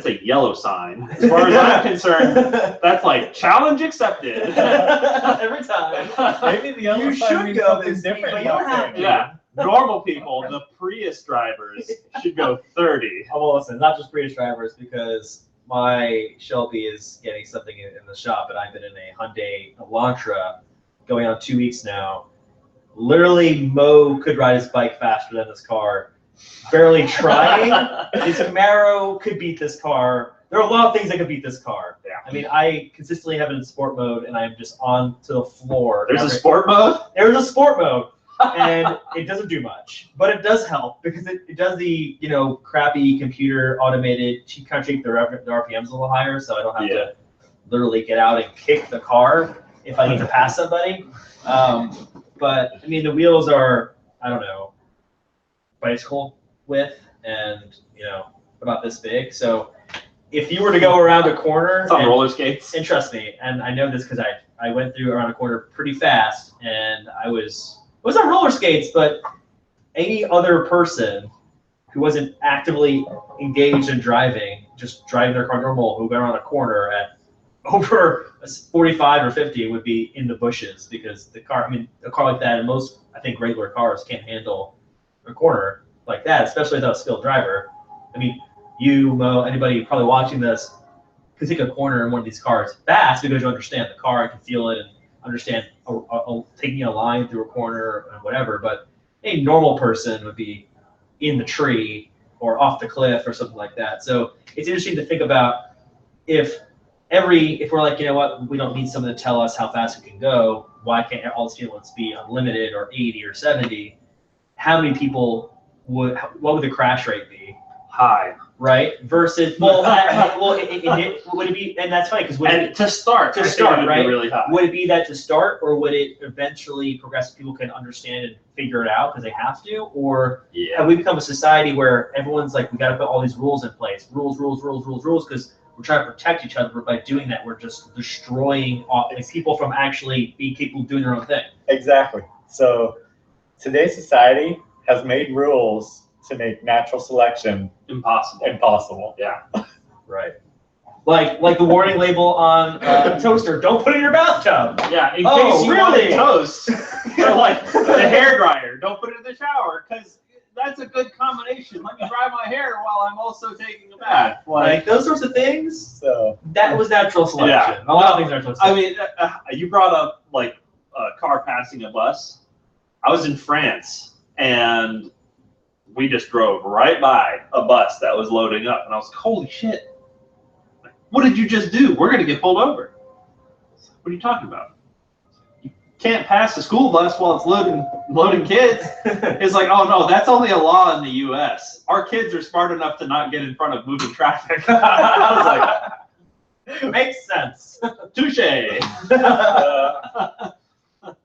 Speaker 2: a yellow sign. As far as I'm concerned, that's like challenge accepted.
Speaker 1: Every time.
Speaker 3: Maybe the yellow sign means something different.
Speaker 2: Yeah. Normal people, the Prius drivers, should go 30.
Speaker 1: Oh, well, listen, not just Prius drivers, because my Shelby is getting something in the shop, and I've been in a Hyundai Elantra going on 2 weeks now. Literally, Mo could ride his bike faster than this car. Barely trying. His Camaro could beat this car. There are a lot of things that could beat this car.
Speaker 2: Yeah.
Speaker 1: I mean, I consistently have it in sport mode, and I'm just on to the floor.
Speaker 2: There's a sport mode?
Speaker 1: There's a sport mode. And it doesn't do much, but it does help because it does the crappy computer automated kind of treat the RPMs a little higher, so I don't have to literally get out and kick the car if I need to pass somebody. But I mean, the wheels are, I don't know, bicycle width and about this big. So if you were to go around a corner,
Speaker 2: it's on roller skates.
Speaker 1: And trust me, and I know this because I went through around a corner pretty fast, and it was on roller skates, but any other person who wasn't actively engaged in driving, just driving their car normal, who got around a corner at over 45 or 50 would be in the bushes because a car like that, and most, I think, regular cars can't handle a corner like that, especially without a skilled driver. I mean, anybody probably watching this could take a corner in one of these cars fast because you understand the car, I can feel it, and understand taking a line through a corner and whatever, but a normal person would be in the tree or off the cliff or something like that. So it's interesting to think about if we're like, you know what, we don't need someone to tell us how fast we can go, why can't all the speed limits be unlimited or 80 or 70? How many people what would the crash rate be?
Speaker 2: high.
Speaker 1: right? Versus, would it be, and that's funny because
Speaker 2: To start,
Speaker 1: right?
Speaker 2: Really high.
Speaker 1: Would it be that to start, or would it eventually progressive people can understand and figure it out because they have to, or have we become a society where everyone's like, we got to put all these rules in place, rules, because we're trying to protect each other, but by doing that, we're just destroying people from actually being capable of doing their own thing.
Speaker 3: Exactly. So today's society has made rules to make natural selection impossible.
Speaker 2: Yeah.
Speaker 1: Right. Like the warning label on a toaster, don't put it in your bathtub.
Speaker 2: Yeah, in case you want to toast. Or like the hair dryer, don't put it in the shower, because that's a good combination. Let me dry my hair while I'm also taking a bath.
Speaker 1: Like those sorts of things.
Speaker 3: So
Speaker 1: that was natural selection.
Speaker 2: Yeah.
Speaker 1: A lot of things are natural selection.
Speaker 2: I mean, you brought up like a car passing a bus. I was in France and we just drove right by a bus that was loading up, and I was like, holy shit. What did you just do? We're going to get pulled over. What are you talking about? You can't pass a school bus while it's loading kids. It's like, oh no, that's only a law in the U.S. Our kids are smart enough to not get in front of moving traffic. I was like,
Speaker 1: makes sense.
Speaker 2: Touche.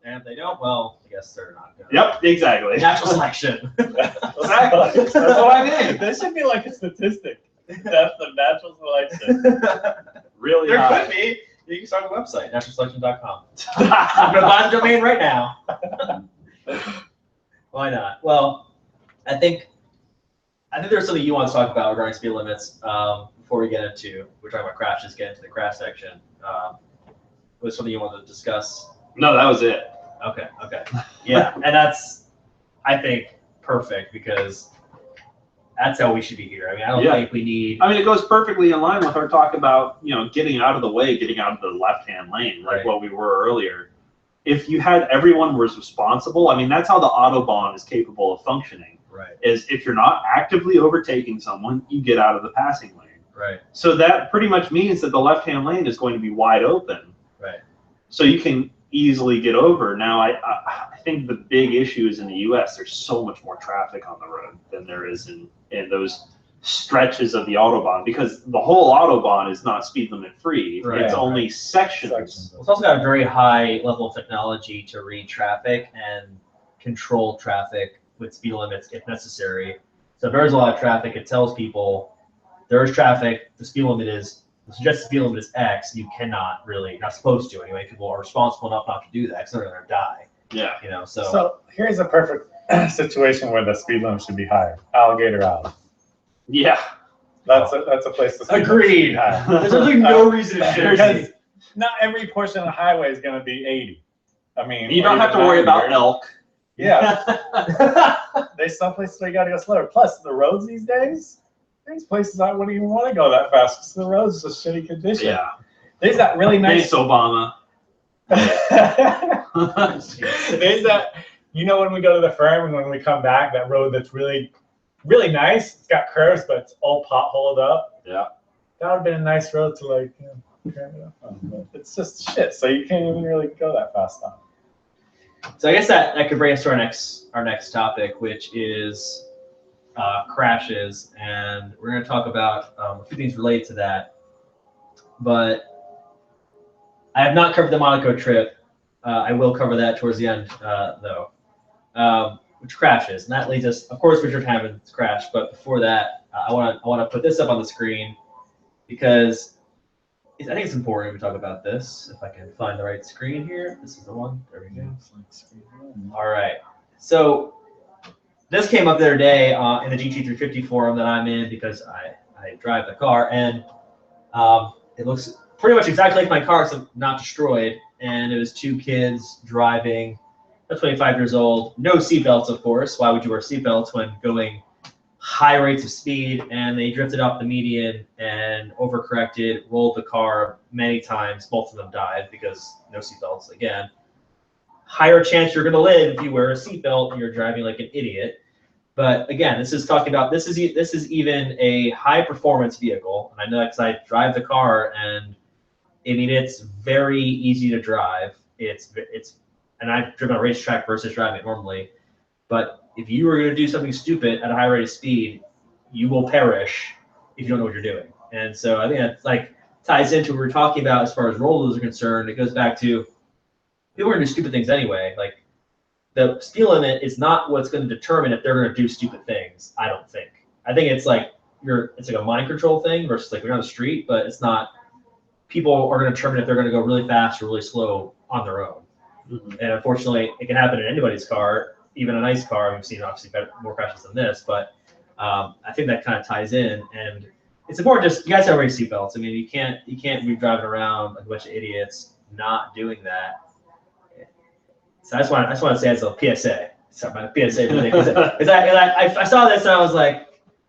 Speaker 1: And if they don't, well, I guess they're not good.
Speaker 2: Yep, exactly.
Speaker 1: Natural selection.
Speaker 2: Exactly. That's what I mean.
Speaker 3: There should be like a statistic. That's the natural selection.
Speaker 2: Really
Speaker 1: There
Speaker 2: high.
Speaker 1: could be. You can start a website, naturalselection.com. I'm going to buy the domain right now. Why not? Well, I think there's something you want to talk about regarding speed limits before we get into, we're talking about crashes, get into the crash section. Was something you wanted to discuss?
Speaker 2: No, that was it.
Speaker 1: Okay. Yeah, and that's, I think, perfect because that's how we should be here. I mean, I don't think we need.
Speaker 2: I mean, it goes perfectly in line with our talk about, getting out of the way, getting out of the left-hand lane, like what we were earlier. If you had everyone was responsible, I mean, that's how the Autobahn is capable of functioning.
Speaker 1: Right.
Speaker 2: Is if you're not actively overtaking someone, you get out of the passing lane.
Speaker 1: Right.
Speaker 2: So that pretty much means that the left-hand lane is going to be wide open.
Speaker 1: Right.
Speaker 2: So you can easily get over. Now, I think the big issue is in the U.S. There's so much more traffic on the road than there is in those stretches of the Autobahn, because the whole Autobahn is not speed limit free.
Speaker 1: Right.
Speaker 2: It's only sections.
Speaker 1: It's also got a very high level of technology to read traffic and control traffic with speed limits if necessary. So if there's a lot of traffic, it tells people there's traffic, the suggested speed limit is X, you cannot really, not supposed to anyway, people are responsible enough not to do that because they're going to die.
Speaker 2: Yeah.
Speaker 1: So
Speaker 3: here's a perfect situation where the speed limit should be higher. Alligator Alley.
Speaker 2: Yeah.
Speaker 3: That's a place to speed
Speaker 1: agreed. There's really no reason it should
Speaker 3: because not every portion of the highway is going to be 80. I mean,
Speaker 2: you don't have to worry about elk.
Speaker 3: Yeah. There's some places where you got to go slower. Plus, the roads these days, there's places I wouldn't even want to go that fast because the roads just shitty condition.
Speaker 2: Yeah.
Speaker 3: There's that really nice.
Speaker 2: Thanks, Obama.
Speaker 3: There's that, when we go to the firm and when we come back, that road that's really, really nice. It's got curves, but it's all potholed up.
Speaker 2: Yeah.
Speaker 3: That would have been a nice road to turn it up on. But it's just shit, so you can't even really go that fast on.
Speaker 1: So I guess that could bring us to our next topic, which is crashes, and we're going to talk about a few things related to that. But I have not covered the Monaco trip. I will cover that towards the end, though, which crashes, and that leads us, of course, Richard Hammond's crash. But before that, I want to put this up on the screen because I think it's important we talk about this. If I can find the right screen here, this is the one. There we go. All right. So this came up the other day in the GT350 forum that I'm in because I drive the car, and it looks pretty much exactly like my car, except not destroyed. And it was two kids driving, 25 years old, no seatbelts, of course. Why would you wear seatbelts when going high rates of speed? And they drifted off the median and overcorrected, rolled the car many times. Both of them died because no seatbelts. Again, higher chance you're going to live if you wear a seatbelt. You're driving like an idiot. But again, this is talking about this is even a high performance vehicle, and I know that because I drive the car, and I mean it's very easy to drive. And I've driven a racetrack versus driving it normally. But if you were going to do something stupid at a high rate of speed, you will perish if you don't know what you're doing. And so I think that like ties into what we're talking about as far as rollers are concerned. It goes back to people are going to do stupid things anyway. Like the speed limit is not what's going to determine if they're going to do stupid things. I don't think. I think it's like it's like a mind control thing versus like you're on the street, but it's not. People are going to determine if they're going to go really fast or really slow on their own. Mm-hmm. And unfortunately, it can happen in anybody's car, even a nice car. We've seen obviously more crashes than this, but I think that kind of ties in. And it's important. Just you guys have to wear seatbelts. I mean, you can't be driving around like a bunch of idiots not doing that. So I just want to say as a PSA. Sorry, my PSA because I saw this and I was like,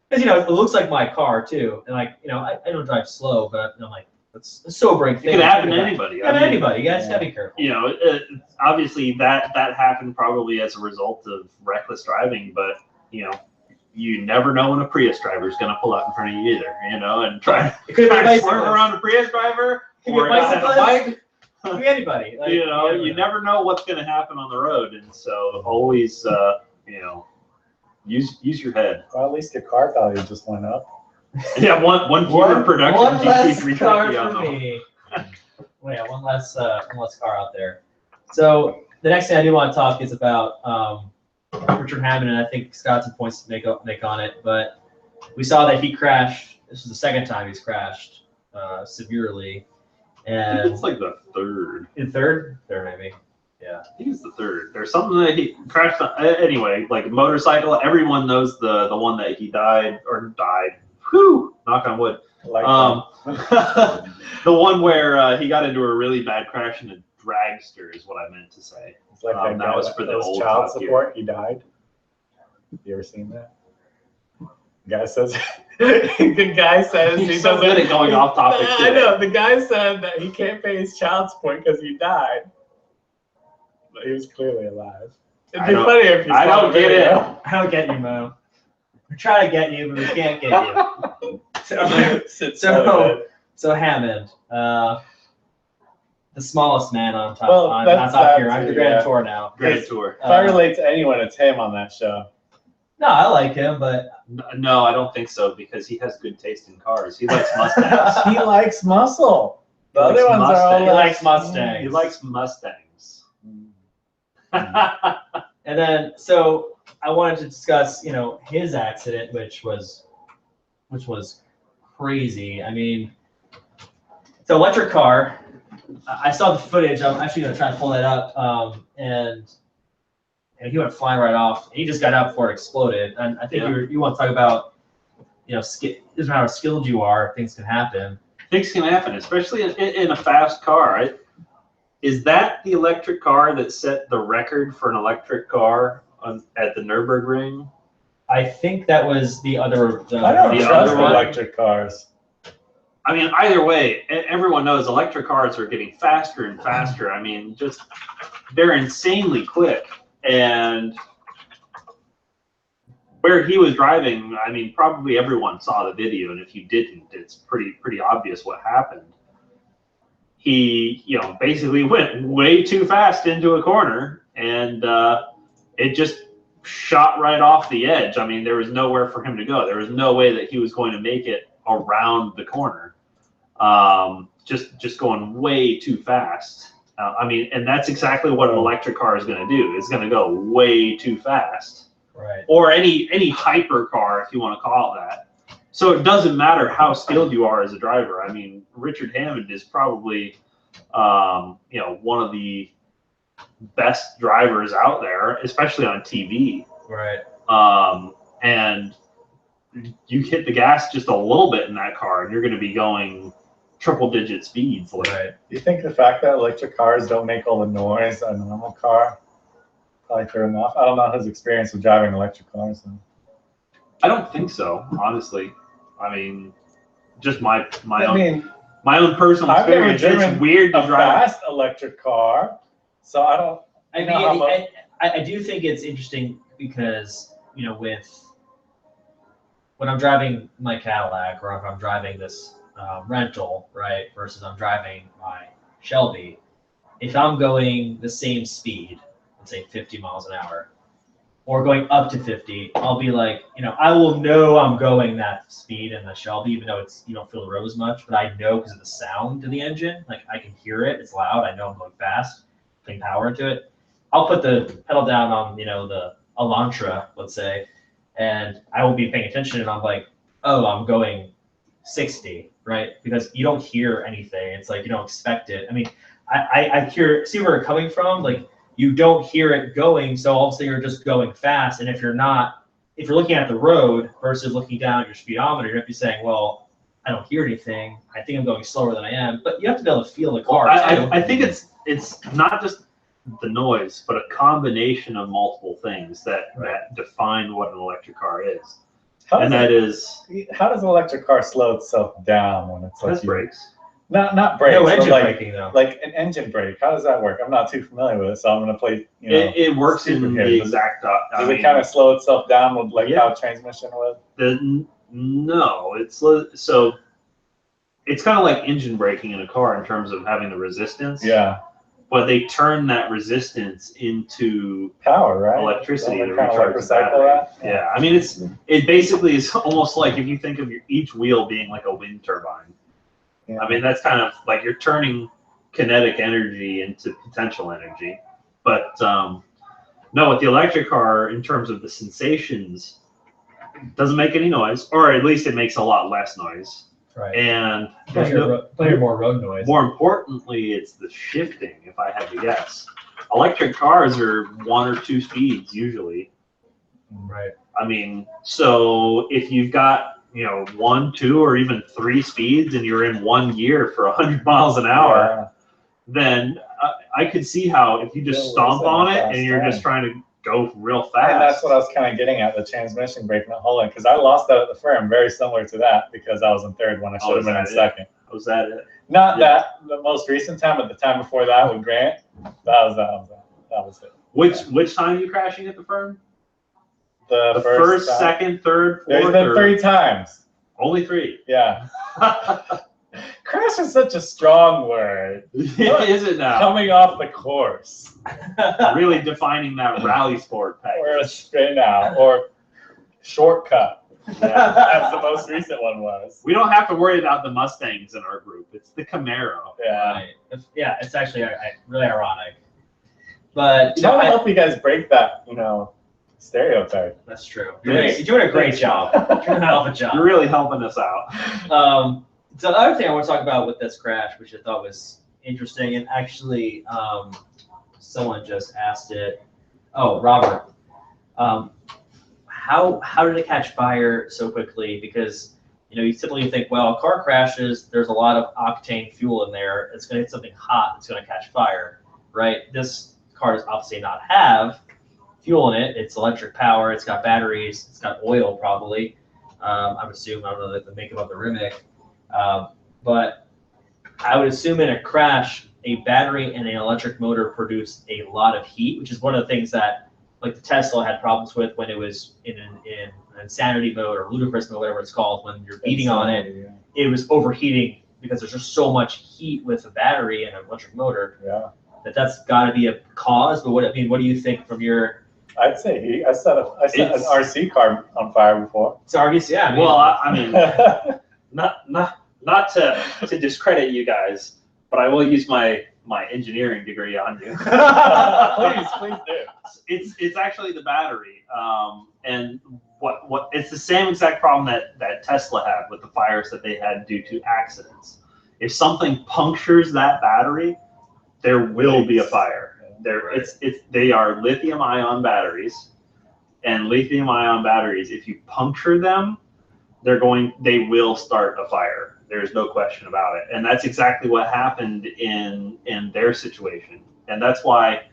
Speaker 1: because it looks like my car too, and like I don't drive slow, but I'm like it's a sobering thing.
Speaker 2: It could happen to anybody.
Speaker 1: Anybody. You guys gotta be careful.
Speaker 2: Obviously that happened probably as a result of reckless driving, but you never know when a Prius driver is going to pull out in front of you either, and try to swerve around a Prius driver or a bike.
Speaker 1: It could be anybody. Like,
Speaker 2: you never know what's going to happen on the road, and so always, use your head.
Speaker 3: Well, at least your car value just went up.
Speaker 2: Yeah, one fewer production.
Speaker 1: One less car for me. Well, yeah, one less car out there. So the next thing I do want to talk is about Richard Hammond, and I think Scott some points to make on it. But we saw that he crashed. This was the second time he's crashed severely, and
Speaker 2: I think it's like the third.
Speaker 1: Third maybe. Yeah,
Speaker 2: I think it's the third. There's something that he crashed on. Anyway, like a motorcycle. Everyone knows the one that he died. Whew, knock on wood. The one where he got into a really bad crash in a dragster is what I meant to say.
Speaker 3: It's like
Speaker 2: that was for the old
Speaker 3: child support. He died. You ever seen that? The guy says
Speaker 2: he's so good at going off topic.
Speaker 3: I know. The guy said that he can't pay his child support because he died, but he was clearly alive. It'd be funny if you.
Speaker 2: I don't get it.
Speaker 1: I don't get you, Mo. We're trying to get you, but we can't get you. So Hammond, the smallest man on top. On top here. I'm the Grand Tour now.
Speaker 2: Grand Tour.
Speaker 3: If I relate to anyone, it's him on that show.
Speaker 1: No, I like him, but
Speaker 2: no, I don't think so because he has good taste in cars. He likes Mustangs.
Speaker 3: He likes muscle. The other ones are all
Speaker 1: he likes Mustangs.
Speaker 2: He likes Mustangs.
Speaker 1: And then so I wanted to discuss, his accident, which was crazy. I mean, it's an electric car. I saw the footage. I'm actually going to try and pull that up. And he went flying right off. He just got out before it exploded. And I think you want to talk about, doesn't matter how skilled you are, things can happen.
Speaker 2: Things can happen, especially in a fast car. Right? Is that the electric car that set the record for an electric car at the Nürburgring?
Speaker 1: I think that was the other.
Speaker 3: I don't trust electric cars.
Speaker 2: I mean, either way, everyone knows electric cars are getting faster and faster. I mean, they're insanely quick. And where he was driving, I mean, probably everyone saw the video, and if you didn't, it's pretty obvious what happened. He, basically went way too fast into a corner, and it just shot right off the edge. I mean, there was nowhere for him to go. There was no way that he was going to make it around the corner. Just going way too fast. I mean, and that's exactly what an electric car is going to do. It's going to go way too fast.
Speaker 1: Right.
Speaker 2: Or any hyper car, if you want to call it that. So it doesn't matter how skilled you are as a driver. I mean, Richard Hammond is probably, one of the best drivers out there, especially on TV.
Speaker 1: Right.
Speaker 2: And you hit the gas just a little bit in that car, and you're going to be going triple-digit speeds.
Speaker 1: Right.
Speaker 3: Do you think the fact that electric cars don't make all the noise a normal car probably threw him off? I don't know his experience with driving electric cars. So.
Speaker 2: I don't think so, honestly. I mean, just my own personal experience. It's weird to drive
Speaker 3: a fast electric car, so I don't.
Speaker 1: I do think it's interesting because when I'm driving my Cadillac or if I'm driving this rental, right, versus I'm driving my Shelby, if I'm going the same speed, let's say 50 miles an hour, or going up to 50, I'll be like, I will know I'm going that speed in the Shelby, even though you don't feel the road as much, but I know because of the sound to the engine, like I can hear it, it's loud, I know I'm going fast, putting power into it. I'll put the pedal down on, the Elantra, let's say, and I will be paying attention and I'm like, oh, I'm going 60, right? Because you don't hear anything. It's like you don't expect it. I mean, I see where you're coming from. Like you don't hear it going, so all of a sudden you're just going fast. And if you're looking at the road versus looking down at your speedometer, you're gonna be saying, well, I don't hear anything. I think I'm going slower than I am. But you have to be able to feel the car.
Speaker 2: I think it's not just the noise, but a combination of multiple things that define what an electric car is. How does
Speaker 3: an electric car slow itself down when it's like
Speaker 2: brakes?
Speaker 3: Not brakes.
Speaker 1: No engine braking though.
Speaker 3: Like an engine brake. How does that work? I'm not too familiar with it, so I'm gonna play.
Speaker 2: It works in the exact.
Speaker 3: Does it kind of slow itself down with like how transmission would?
Speaker 2: No, it's so. It's kind of like engine braking in a car in terms of having the resistance.
Speaker 3: Yeah.
Speaker 2: But they turn that resistance into
Speaker 3: power, right?
Speaker 2: Electricity to
Speaker 3: kind of
Speaker 2: recharge
Speaker 3: like
Speaker 2: the battery.
Speaker 3: that.
Speaker 2: Yeah, I mean it basically is almost like if you think of each wheel being like a wind turbine. Yeah. I mean that's kind of like you're turning kinetic energy into potential energy. But no, with the electric car, in terms of the sensations, it doesn't make any noise, or at least it makes a lot less noise.
Speaker 1: Right.
Speaker 2: And
Speaker 1: plenty more road noise.
Speaker 2: More importantly, it's the shifting, if I had to guess. Electric cars are 1 or 2 speeds usually.
Speaker 1: Right.
Speaker 2: I mean, so if you've got, 1, 2, or even 3 speeds and you're in 1 gear for 100 miles an hour, then I could see how if you just stomp on it and you're just trying to go real fast.
Speaker 3: And that's what I was kind of getting at, the transmission brake not holding, because I lost that at the firm, very similar to that, because I was in third when I should have been in second.
Speaker 2: Was that it?
Speaker 3: Not that, the most recent time, but the time before that with Grant, that was it.
Speaker 2: Which time are you crashing at the firm?
Speaker 3: The
Speaker 2: first, second, third, fourth?
Speaker 3: There's been 3 times.
Speaker 2: Only 3?
Speaker 3: Yeah. Crash is such a strong word.
Speaker 2: Is it now?
Speaker 3: Coming off the course.
Speaker 2: Really defining that rally sport package.
Speaker 3: Or a spin out, or shortcut. Yeah, as the most recent one was.
Speaker 2: We don't have to worry about the Mustangs in our group. It's the Camaro.
Speaker 3: Yeah.
Speaker 1: Right. Yeah, it's actually really ironic. But
Speaker 3: I help you guys break that, stereotype.
Speaker 1: That's true. You're doing a great job. You're doing a hell of a job.
Speaker 2: You're really helping us out.
Speaker 1: So the other thing I want to talk about with this crash, which I thought was interesting, and actually someone just asked it. Oh, Robert. How did it catch fire so quickly? Because you typically think, well, car crashes, there's a lot of octane fuel in there. It's going to hit something hot. It's going to catch fire, right? This car does obviously not have fuel in it. It's electric power. It's got batteries. It's got oil probably. I'm assuming, I don't know the makeup of the Rimac. But I would assume in a crash, a battery and an electric motor produce a lot of heat, which is one of the things that like the Tesla had problems with when it was in insanity mode or ludicrous mode, whatever it's called, when you're beating on it, it was overheating because there's just so much heat with a battery and an electric motor.
Speaker 3: Yeah.
Speaker 1: That's got to be a cause. But what do you think from your?
Speaker 3: I'd say heat. I set an RC car on fire before.
Speaker 1: It's obvious, yeah.
Speaker 2: I mean not to discredit you guys, but I will use my engineering degree on you.
Speaker 3: please do.
Speaker 2: It's actually the battery, and what it's the same exact problem that Tesla had with the fires that they had due to accidents. If something punctures that battery, there will be a fire. They are lithium-ion batteries, and lithium-ion batteries, if you puncture them, they will start a fire. There's no question about it. And that's exactly what happened in their situation. And that's why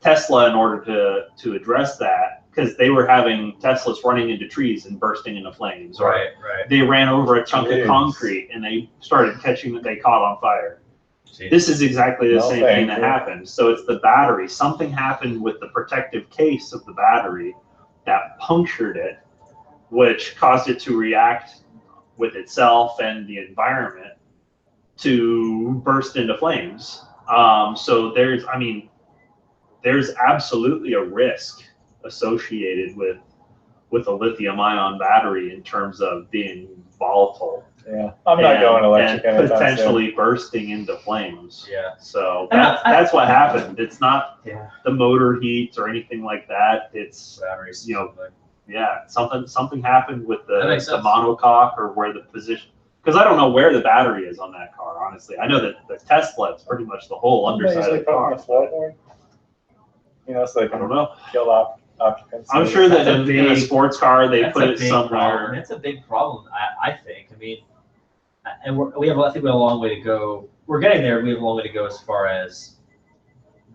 Speaker 2: Tesla, in order to address that, because they were having Teslas running into trees and bursting into flames.
Speaker 1: Right.
Speaker 2: They ran over a chunk of concrete and they started they caught on fire. Jeez. This is exactly the same thing that happened. So it's the battery. Something happened with the protective case of the battery that punctured it, which caused it to react with itself and the environment to burst into flames. So there's absolutely a risk associated with a lithium-ion battery in terms of being volatile.
Speaker 3: Yeah, I'm not going electric
Speaker 2: and
Speaker 3: anytime
Speaker 2: potentially bursting into flames.
Speaker 1: Yeah.
Speaker 2: So that's what happened. It's not the motor heat or anything like that. It's
Speaker 1: batteries.
Speaker 2: Something happened with the
Speaker 1: sense.
Speaker 2: monocoque or where the position. Because I don't know where the battery is on that car. Honestly, I know that the Tesla is pretty much the whole underside of the car.
Speaker 3: The floorboard? You know, so they
Speaker 2: I don't
Speaker 3: can
Speaker 2: know.
Speaker 3: kill occupants.
Speaker 2: I'm sure that in a sports car they put it somewhere.
Speaker 1: That's a big problem, I think. I mean, and we have a long way to go. We're getting there. We have a long way to go as far as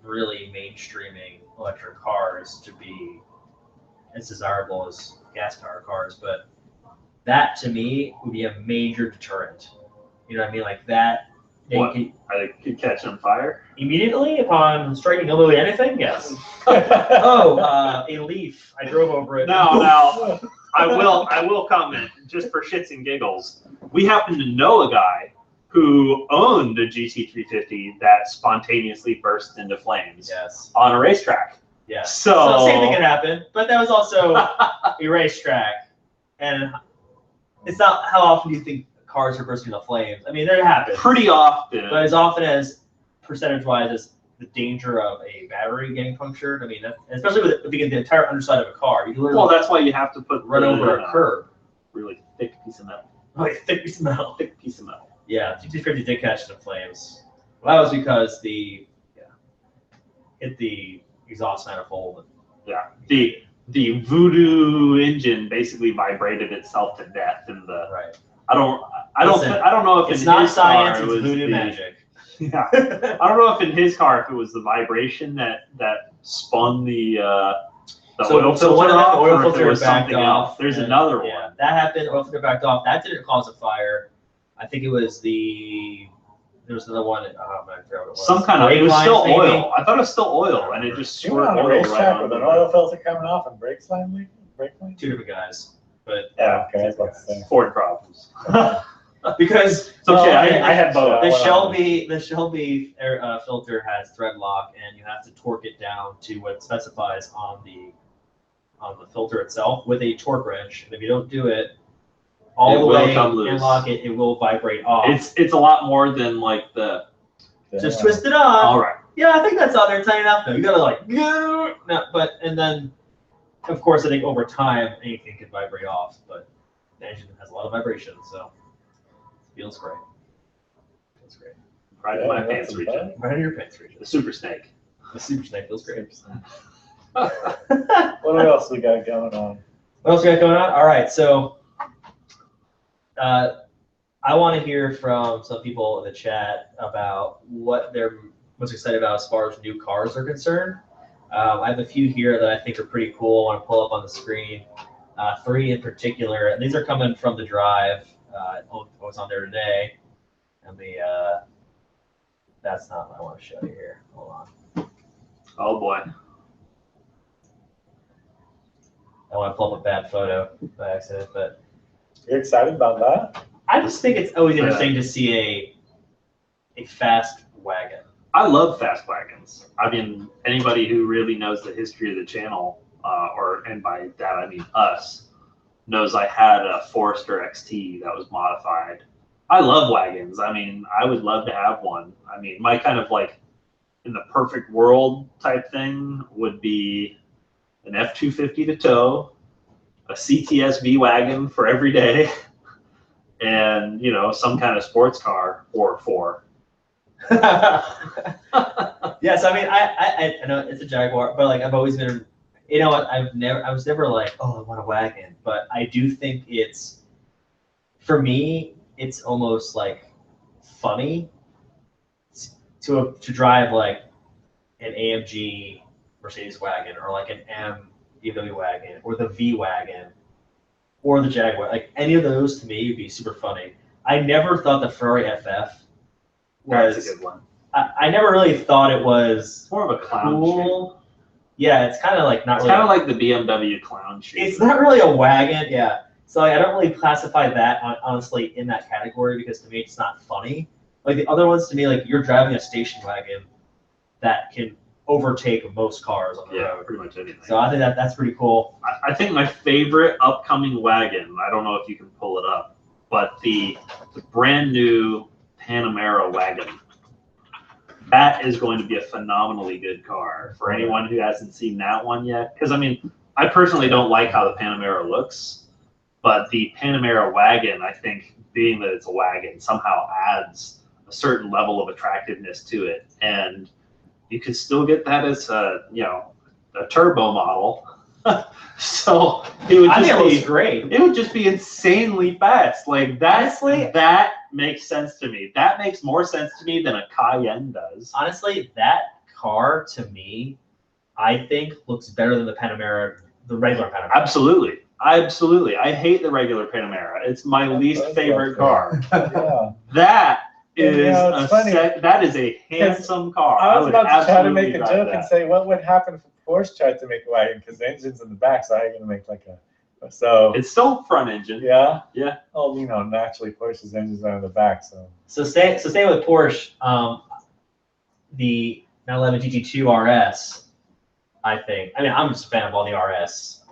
Speaker 1: really mainstreaming electric cars to be as desirable as gas-powered cars. But that, to me, would be a major deterrent. You know what I mean? Like that.
Speaker 2: What? I could catch on fire
Speaker 1: Immediately upon striking literally anything? Yes. A leaf. I drove over it.
Speaker 2: Now, I will comment just for shits and giggles. We happen to know a guy who owned a GT350 that spontaneously burst into flames on a racetrack.
Speaker 1: Yeah.
Speaker 2: So
Speaker 1: same thing can happen, but that was also a racetrack, and it's not how often do you think cars are bursting into flames. I mean, that happens
Speaker 2: pretty often,
Speaker 1: but as often as percentage-wise as the danger of a battery getting punctured. I mean, especially with the entire underside of a car, you can literally
Speaker 2: that's why you have to run
Speaker 1: over a curb.
Speaker 2: Really thick piece of metal.
Speaker 1: Thick piece of metal.
Speaker 2: Thick piece of metal.
Speaker 1: Yeah, GT50 did catch in flames. Well, that was because hit the exhaust manifold.
Speaker 2: Yeah, the voodoo engine basically vibrated itself to death in the.
Speaker 1: Right.
Speaker 2: I don't know if
Speaker 1: it's not science. It's voodoo magic.
Speaker 2: Yeah, I don't know if in his car if it was the vibration that spun the oil filter
Speaker 1: one of the
Speaker 2: off,
Speaker 1: oil
Speaker 2: or if
Speaker 1: filter
Speaker 2: there was
Speaker 1: backed
Speaker 2: something
Speaker 1: off.
Speaker 2: else. There's another
Speaker 1: Yeah,
Speaker 2: one.
Speaker 1: that happened. Oil filter backed off. That didn't cause a fire. I think it was there was another one. I forgot what it was.
Speaker 2: Some kind of. It was still
Speaker 1: maybe?
Speaker 2: oil. I thought it was still oil, and it just
Speaker 3: You were
Speaker 2: squirted
Speaker 3: on a
Speaker 2: oil
Speaker 3: racetrack
Speaker 2: right
Speaker 3: with
Speaker 2: on
Speaker 3: an oil filter coming off and brakes line leaking? Brake line?
Speaker 1: Two different guys, but
Speaker 3: Yeah, okay, I was about to say.
Speaker 2: Ford problems.
Speaker 1: because
Speaker 2: It's okay.
Speaker 1: well,
Speaker 2: I had both.
Speaker 1: The Shelby air filter has thread lock, and you have to torque it down to what it specifies on the filter itself with a torque wrench. And if you don't do it all the way and lock it, it will vibrate off.
Speaker 2: It's a lot more than like the.
Speaker 1: Just twist it on.
Speaker 2: All right.
Speaker 1: Yeah, I think that's on there tight enough. No, you gotta and then of course I think over time anything can vibrate off, but the engine has a lot of vibration, so it feels great. Feels great.
Speaker 2: Right in my pants region.
Speaker 1: Right in your pants region.
Speaker 2: The Super Snake.
Speaker 1: The Super Snake feels great.
Speaker 3: What else we got going on?
Speaker 1: What else we got going on? All right, so I want to hear from some people in the chat about what they're most excited about as far as new cars are concerned. I have a few here that I think are pretty cool. I want to pull up on the screen. 3 in particular, and these are coming from the drive. I was on there today, and that's not what I want to show you here. Hold on.
Speaker 2: Oh boy.
Speaker 1: I want to pull up a bad photo by accident, but
Speaker 3: You're excited about that?
Speaker 1: I just think it's always interesting to see a fast wagon.
Speaker 2: I love fast wagons. I mean, anybody who really knows the history of the channel, and by that I mean us, knows I had a Forester XT that was modified. I love wagons. I mean, I would love to have one. I mean, my kind of like in the perfect world type thing would be an F-250 to tow, a CTS-V wagon for every day, and, some kind of sports car or 4.
Speaker 1: Yes, I mean, I know it's a Jaguar, but like I've always been, I was never like, oh, I want a wagon, but I do think for me, it's almost like funny to drive like an AMG Mercedes wagon or like an M BMW wagon or the V wagon or the Jaguar. Like any of those to me would be super funny. I never thought the Ferrari FF was.
Speaker 2: That's a good one.
Speaker 1: I never really thought it was
Speaker 2: It's more of a clown
Speaker 1: cool.
Speaker 2: shape.
Speaker 1: Yeah, it's kind of like not
Speaker 2: It's
Speaker 1: really.
Speaker 2: kind of like the BMW clown shape.
Speaker 1: It's not really a wagon, yeah. So like, I don't really classify that honestly in that category because to me it's not funny. Like the other ones to me, like you're driving a station wagon that can overtake most cars on the
Speaker 2: Yeah,
Speaker 1: road.
Speaker 2: pretty much anything.
Speaker 1: So I think that's pretty cool.
Speaker 2: I think my favorite upcoming wagon, I don't know if you can pull it up, but the brand new Panamera Wagon. That is going to be a phenomenally good car for anyone who hasn't seen that one yet. Because, I mean, I personally don't like how the Panamera looks, but the Panamera Wagon, I think, being that it's a wagon, somehow adds a certain level of attractiveness to it. And you could still get that as a turbo model. So it would
Speaker 1: I think it looks
Speaker 2: just be
Speaker 1: great.
Speaker 2: it would just be insanely fast. Like
Speaker 1: Honestly,
Speaker 2: that makes sense to me. That makes more sense to me than a Cayenne does.
Speaker 1: Honestly, that car to me, I think looks better than the Panamera, the regular Panamera.
Speaker 2: Absolutely. I hate the regular Panamera. It's my least favorite car.
Speaker 3: Yeah.
Speaker 2: That is
Speaker 3: it's funny,
Speaker 2: that is a handsome car.
Speaker 3: I was
Speaker 2: would
Speaker 3: about to try to make
Speaker 2: absolutely
Speaker 3: a
Speaker 2: drive
Speaker 3: joke
Speaker 2: that.
Speaker 3: and say, what would happen if Porsche tried to make a wagon? Because the engine's in the back, so how are you going to make like a... So...
Speaker 2: It's still front engine.
Speaker 3: Yeah?
Speaker 2: Yeah.
Speaker 3: Oh, naturally Porsche's engines are in the back, so...
Speaker 1: So stay with Porsche. The 911 GT2 RS, I think. I mean, I'm just a fan of all the RS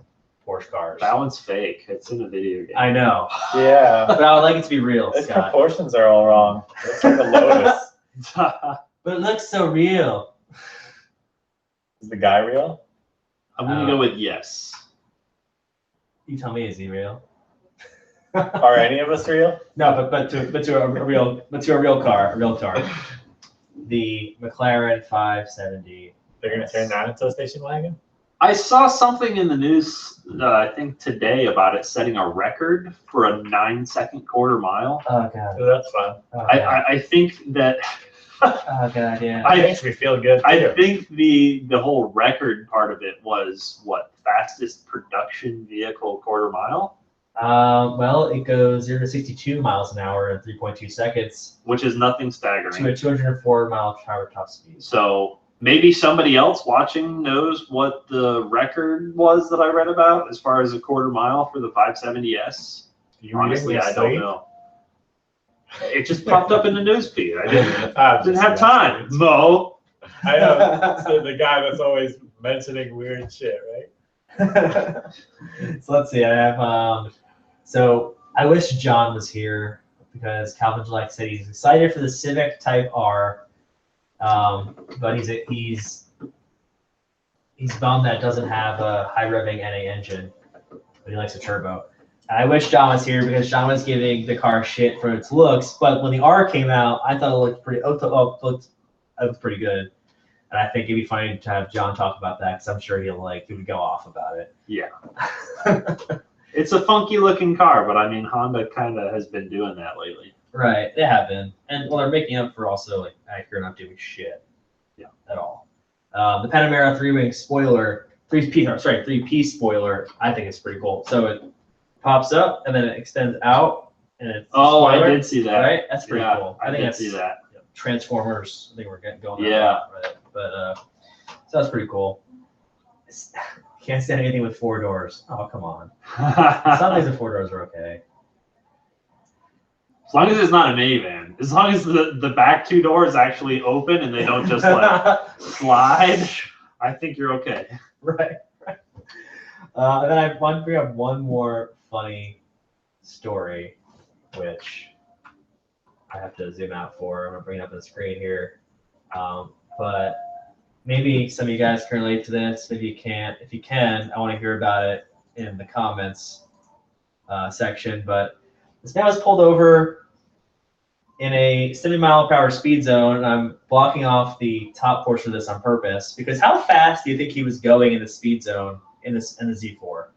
Speaker 1: Porsche cars.
Speaker 2: That one's fake. It's in a video game.
Speaker 1: I know.
Speaker 3: Yeah.
Speaker 1: But I would like it to be real,
Speaker 3: Its
Speaker 1: Scott.
Speaker 3: proportions are all wrong. It's like a Lotus.
Speaker 1: But it looks so real.
Speaker 3: Is the guy real?
Speaker 2: I'm gonna go with yes.
Speaker 1: You tell me, is he real?
Speaker 3: Are any of us real?
Speaker 1: No, but to a real car. The McLaren 570.
Speaker 4: They're going to turn that into a station wagon?
Speaker 2: I saw something in the news, I think today, about it setting a record for a 9-second quarter mile.
Speaker 1: Oh god.
Speaker 4: So that's fun.
Speaker 1: Oh,
Speaker 2: I think that
Speaker 1: oh god, yeah.
Speaker 4: It makes me feel good, too.
Speaker 2: I think the whole record part of it was what, fastest production vehicle quarter mile,
Speaker 1: Well, it goes 0 to 62 miles an hour in 3.2 seconds
Speaker 2: which is nothing staggering.
Speaker 1: to a 204 mile per hour top speed.
Speaker 2: So maybe somebody else watching knows what the record was that I read about as far as a quarter mile for the 570S. Honestly, I don't know. It just popped up in the news feed. I didn't have time. Mo.
Speaker 4: I know. So the guy that's always mentioning weird shit, right?
Speaker 1: So let's see. I have so I wish John was here because Calvin Gillette said he's excited for the Civic Type R, but he's bummed that it doesn't have a high revving NA engine, but he likes a turbo. And I wish John was here because John was giving the car shit for its looks, but when the R came out, I thought it looked pretty good. And I think it'd be funny to have John talk about that because I'm sure he would go off about it.
Speaker 2: Yeah. It's a funky looking car, but I mean, Honda kind of has been doing that lately.
Speaker 1: Right, they have been, and well, they're making up for also Acura not doing shit.
Speaker 2: Yeah.
Speaker 1: At all. The Panamera 3-piece spoiler, I think is pretty cool. So it pops up and then it extends out, and it's
Speaker 2: I did see that.
Speaker 1: Right, that's pretty
Speaker 2: Yeah,
Speaker 1: cool.
Speaker 2: I
Speaker 1: think
Speaker 2: did
Speaker 1: that's
Speaker 2: see that.
Speaker 1: Transformers. I think we're going.
Speaker 2: Yeah.
Speaker 1: Right? But so that's pretty cool. Can't stand anything with 4 doors. Oh, come on. Some things with 4 doors are okay.
Speaker 2: As long as it's not a minivan. As long as the back 2 doors actually open and they don't just slide, I think you're okay.
Speaker 1: Right. And then I want to bring up one more funny story, which I have to zoom out for. I'm going to bring it up on the screen here. But maybe some of you guys can relate to this. Maybe you can't. If you can, I want to hear about it in the comments section. But this man was pulled over in a 70 mile per hour speed zone, and I'm blocking off the top portion of this on purpose because how fast do you think he was going in the speed zone in the Z4?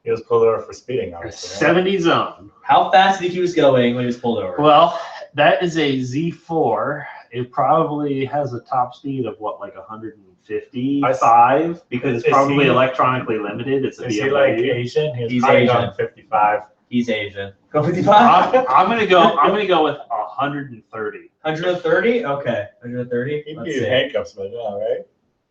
Speaker 4: He was pulled over for speeding, obviously. Right?
Speaker 2: 70 zone.
Speaker 1: How fast do you think he was going when he was pulled over?
Speaker 2: Well, that is a Z4. It probably has a top speed of what, like 155? Because it's probably electronically limited. It's a
Speaker 4: Is
Speaker 2: BMW.
Speaker 4: he like Asian?
Speaker 1: He's
Speaker 4: probably
Speaker 1: Asian.
Speaker 4: going 55.
Speaker 1: He's Asian. Go 55.
Speaker 2: I'm gonna go with 130.
Speaker 1: 130? Okay. 130?
Speaker 4: He'd
Speaker 1: Let's
Speaker 4: be in
Speaker 1: see.
Speaker 4: handcuffs by now, right?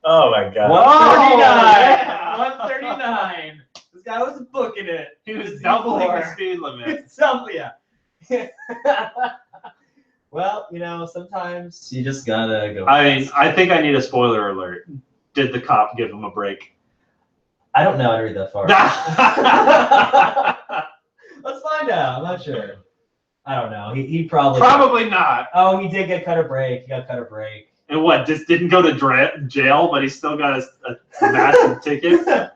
Speaker 4: Oh my god.
Speaker 1: 139! 139! This guy was booking it.
Speaker 2: He was doubling the speed limit.
Speaker 1: Yeah. Well, sometimes you just gotta go.
Speaker 2: I think I need a spoiler alert. Did the cop give him a break?
Speaker 1: I don't know. I didn't read that far. Let's find out. I'm not sure. I don't know. He
Speaker 2: Probably not.
Speaker 1: Oh, he did get cut a break. He got cut a break.
Speaker 2: And what? Just didn't go to jail, but he still got a massive ticket.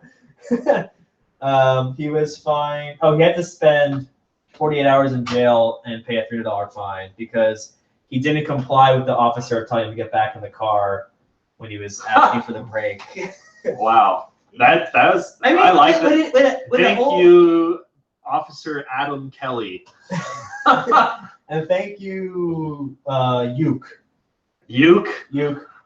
Speaker 1: He was fined. Oh, he had to spend 48 hours in jail and pay a $300 fine because he didn't comply with the officer telling him to get back in the car when he was asking for the break.
Speaker 2: Wow, that was. I like that. Thank you, Officer Adam Kelly.
Speaker 1: And thank you, Uke.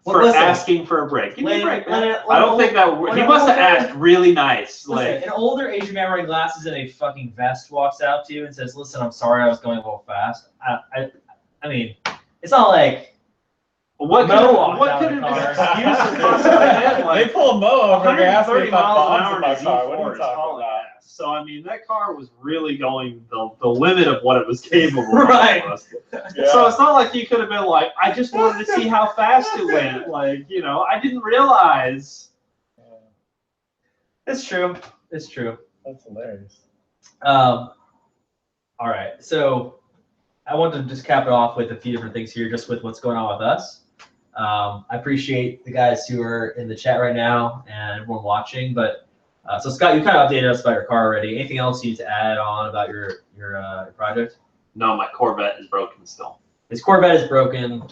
Speaker 2: For asking for a break. Give me a break, man. I don't think that he must have asked really nice.
Speaker 1: Listen, an older Asian man wearing glasses and a fucking vest walks out to you and says, "Listen, I'm sorry, I was going a little fast." I mean, it's not like
Speaker 2: what could have been an excuse for possibly
Speaker 3: They pulled Mo over and asked me
Speaker 2: 130
Speaker 3: if I
Speaker 2: miles an
Speaker 3: bombs
Speaker 2: hour
Speaker 3: in my
Speaker 2: in
Speaker 3: car. What are
Speaker 2: Z4
Speaker 3: you
Speaker 2: is
Speaker 3: talking
Speaker 2: hauling
Speaker 3: about?
Speaker 2: ass. So I mean, that car was really going the limit of what it was capable of.
Speaker 1: Right.
Speaker 3: Yeah.
Speaker 2: So it's not like he could have been like, I just wanted to see how fast it went. Like, I didn't realize.
Speaker 1: it's true. It's true.
Speaker 3: That's hilarious.
Speaker 1: All right. So I wanted to just cap it off with a few different things here, just with what's going on with us. I appreciate the guys who are in the chat right now and everyone watching. But so Scott, you kind of updated us about your car already. Anything else you need to add on about your project?
Speaker 2: No, my Corvette is broken still.
Speaker 1: His Corvette is broken.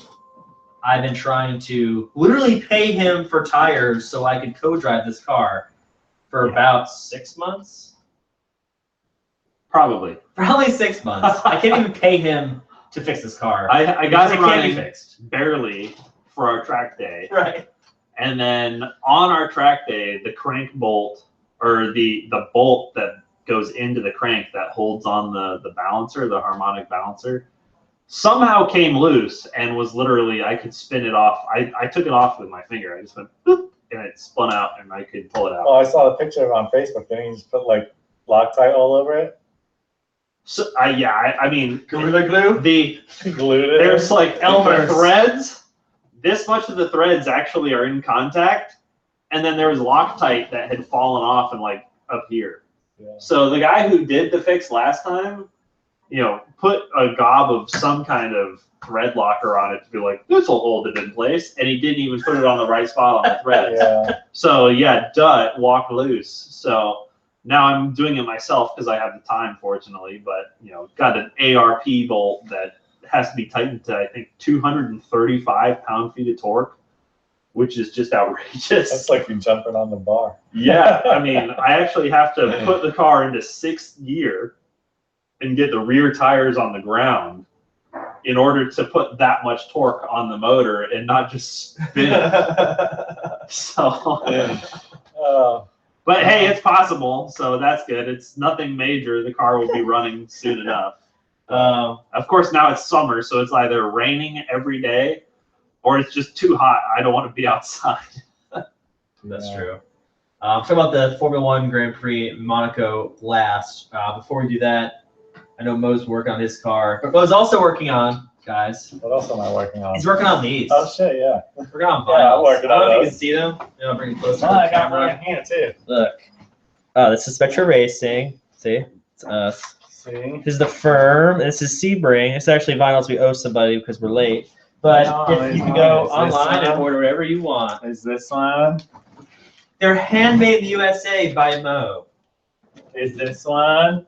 Speaker 1: I've been trying to literally pay him for tires so I could co-drive this car for about 6 months.
Speaker 2: Probably
Speaker 1: 6 months. I can't even pay him to fix this car.
Speaker 2: I got it
Speaker 1: Because can't be
Speaker 2: running
Speaker 1: fixed.
Speaker 2: barely for our track day.
Speaker 1: Right.
Speaker 2: And then on our track day, the crank bolt, or the bolt that goes into the crank that holds on the balancer, the harmonic balancer, somehow came loose and was literally, I could spin it off. I took it off with my finger. I just went boop, and it spun out and I could pull it out.
Speaker 3: Oh, I saw a picture of it on Facebook. Didn't you just put like Loctite all over it?
Speaker 2: So I mean,
Speaker 1: Gorilla glue?
Speaker 3: Glued it.
Speaker 2: there's like
Speaker 1: Elmer's.
Speaker 2: the threads. This much of the threads actually are in contact, and then there was Loctite that had fallen off and like up here.
Speaker 3: Yeah.
Speaker 2: So the guy who did the fix last time, put a gob of some kind of thread locker on it to be like, this will hold it in place, and he didn't even put it on the right spot on the threads.
Speaker 3: Yeah.
Speaker 2: So it walked loose. So now I'm doing it myself because I have the time, fortunately. But got an ARP bolt that has to be tightened to, I think, 235 pound-feet of torque, which is just outrageous.
Speaker 3: That's like you jumping on the bar.
Speaker 2: Yeah, I mean, I actually have to put the car into 6th gear and get the rear tires on the ground in order to put that much torque on the motor and not just spin it. So, but hey, it's possible, so that's good. It's nothing major. The car will be running soon enough. Of course, now it's summer, so it's either raining every day or it's just too hot. I don't want to be outside.
Speaker 1: That's true. Talk about the Formula One Grand Prix Monaco last. Before we do that, I know Mo's working on his car, but Mo's also working on, guys.
Speaker 3: What else am I working on?
Speaker 1: He's working on these.
Speaker 3: Oh shit, yeah.
Speaker 1: Working on vinyls.
Speaker 3: Yeah, I'm working
Speaker 1: I don't
Speaker 3: on
Speaker 1: know if you
Speaker 3: those.
Speaker 1: can see them. I'll bring it closer.
Speaker 3: Oh,
Speaker 1: to the
Speaker 3: I got one
Speaker 1: camera.
Speaker 3: in here too.
Speaker 1: Look. Oh, this is Spectro Racing. See? It's us.
Speaker 3: See?
Speaker 1: This is the firm. This is Sebring. It's actually vinyls we owe somebody because we're late. But if you can go online and order whatever you want.
Speaker 3: Is this one?
Speaker 1: They're handmade in the USA by Mo.
Speaker 3: Is this one?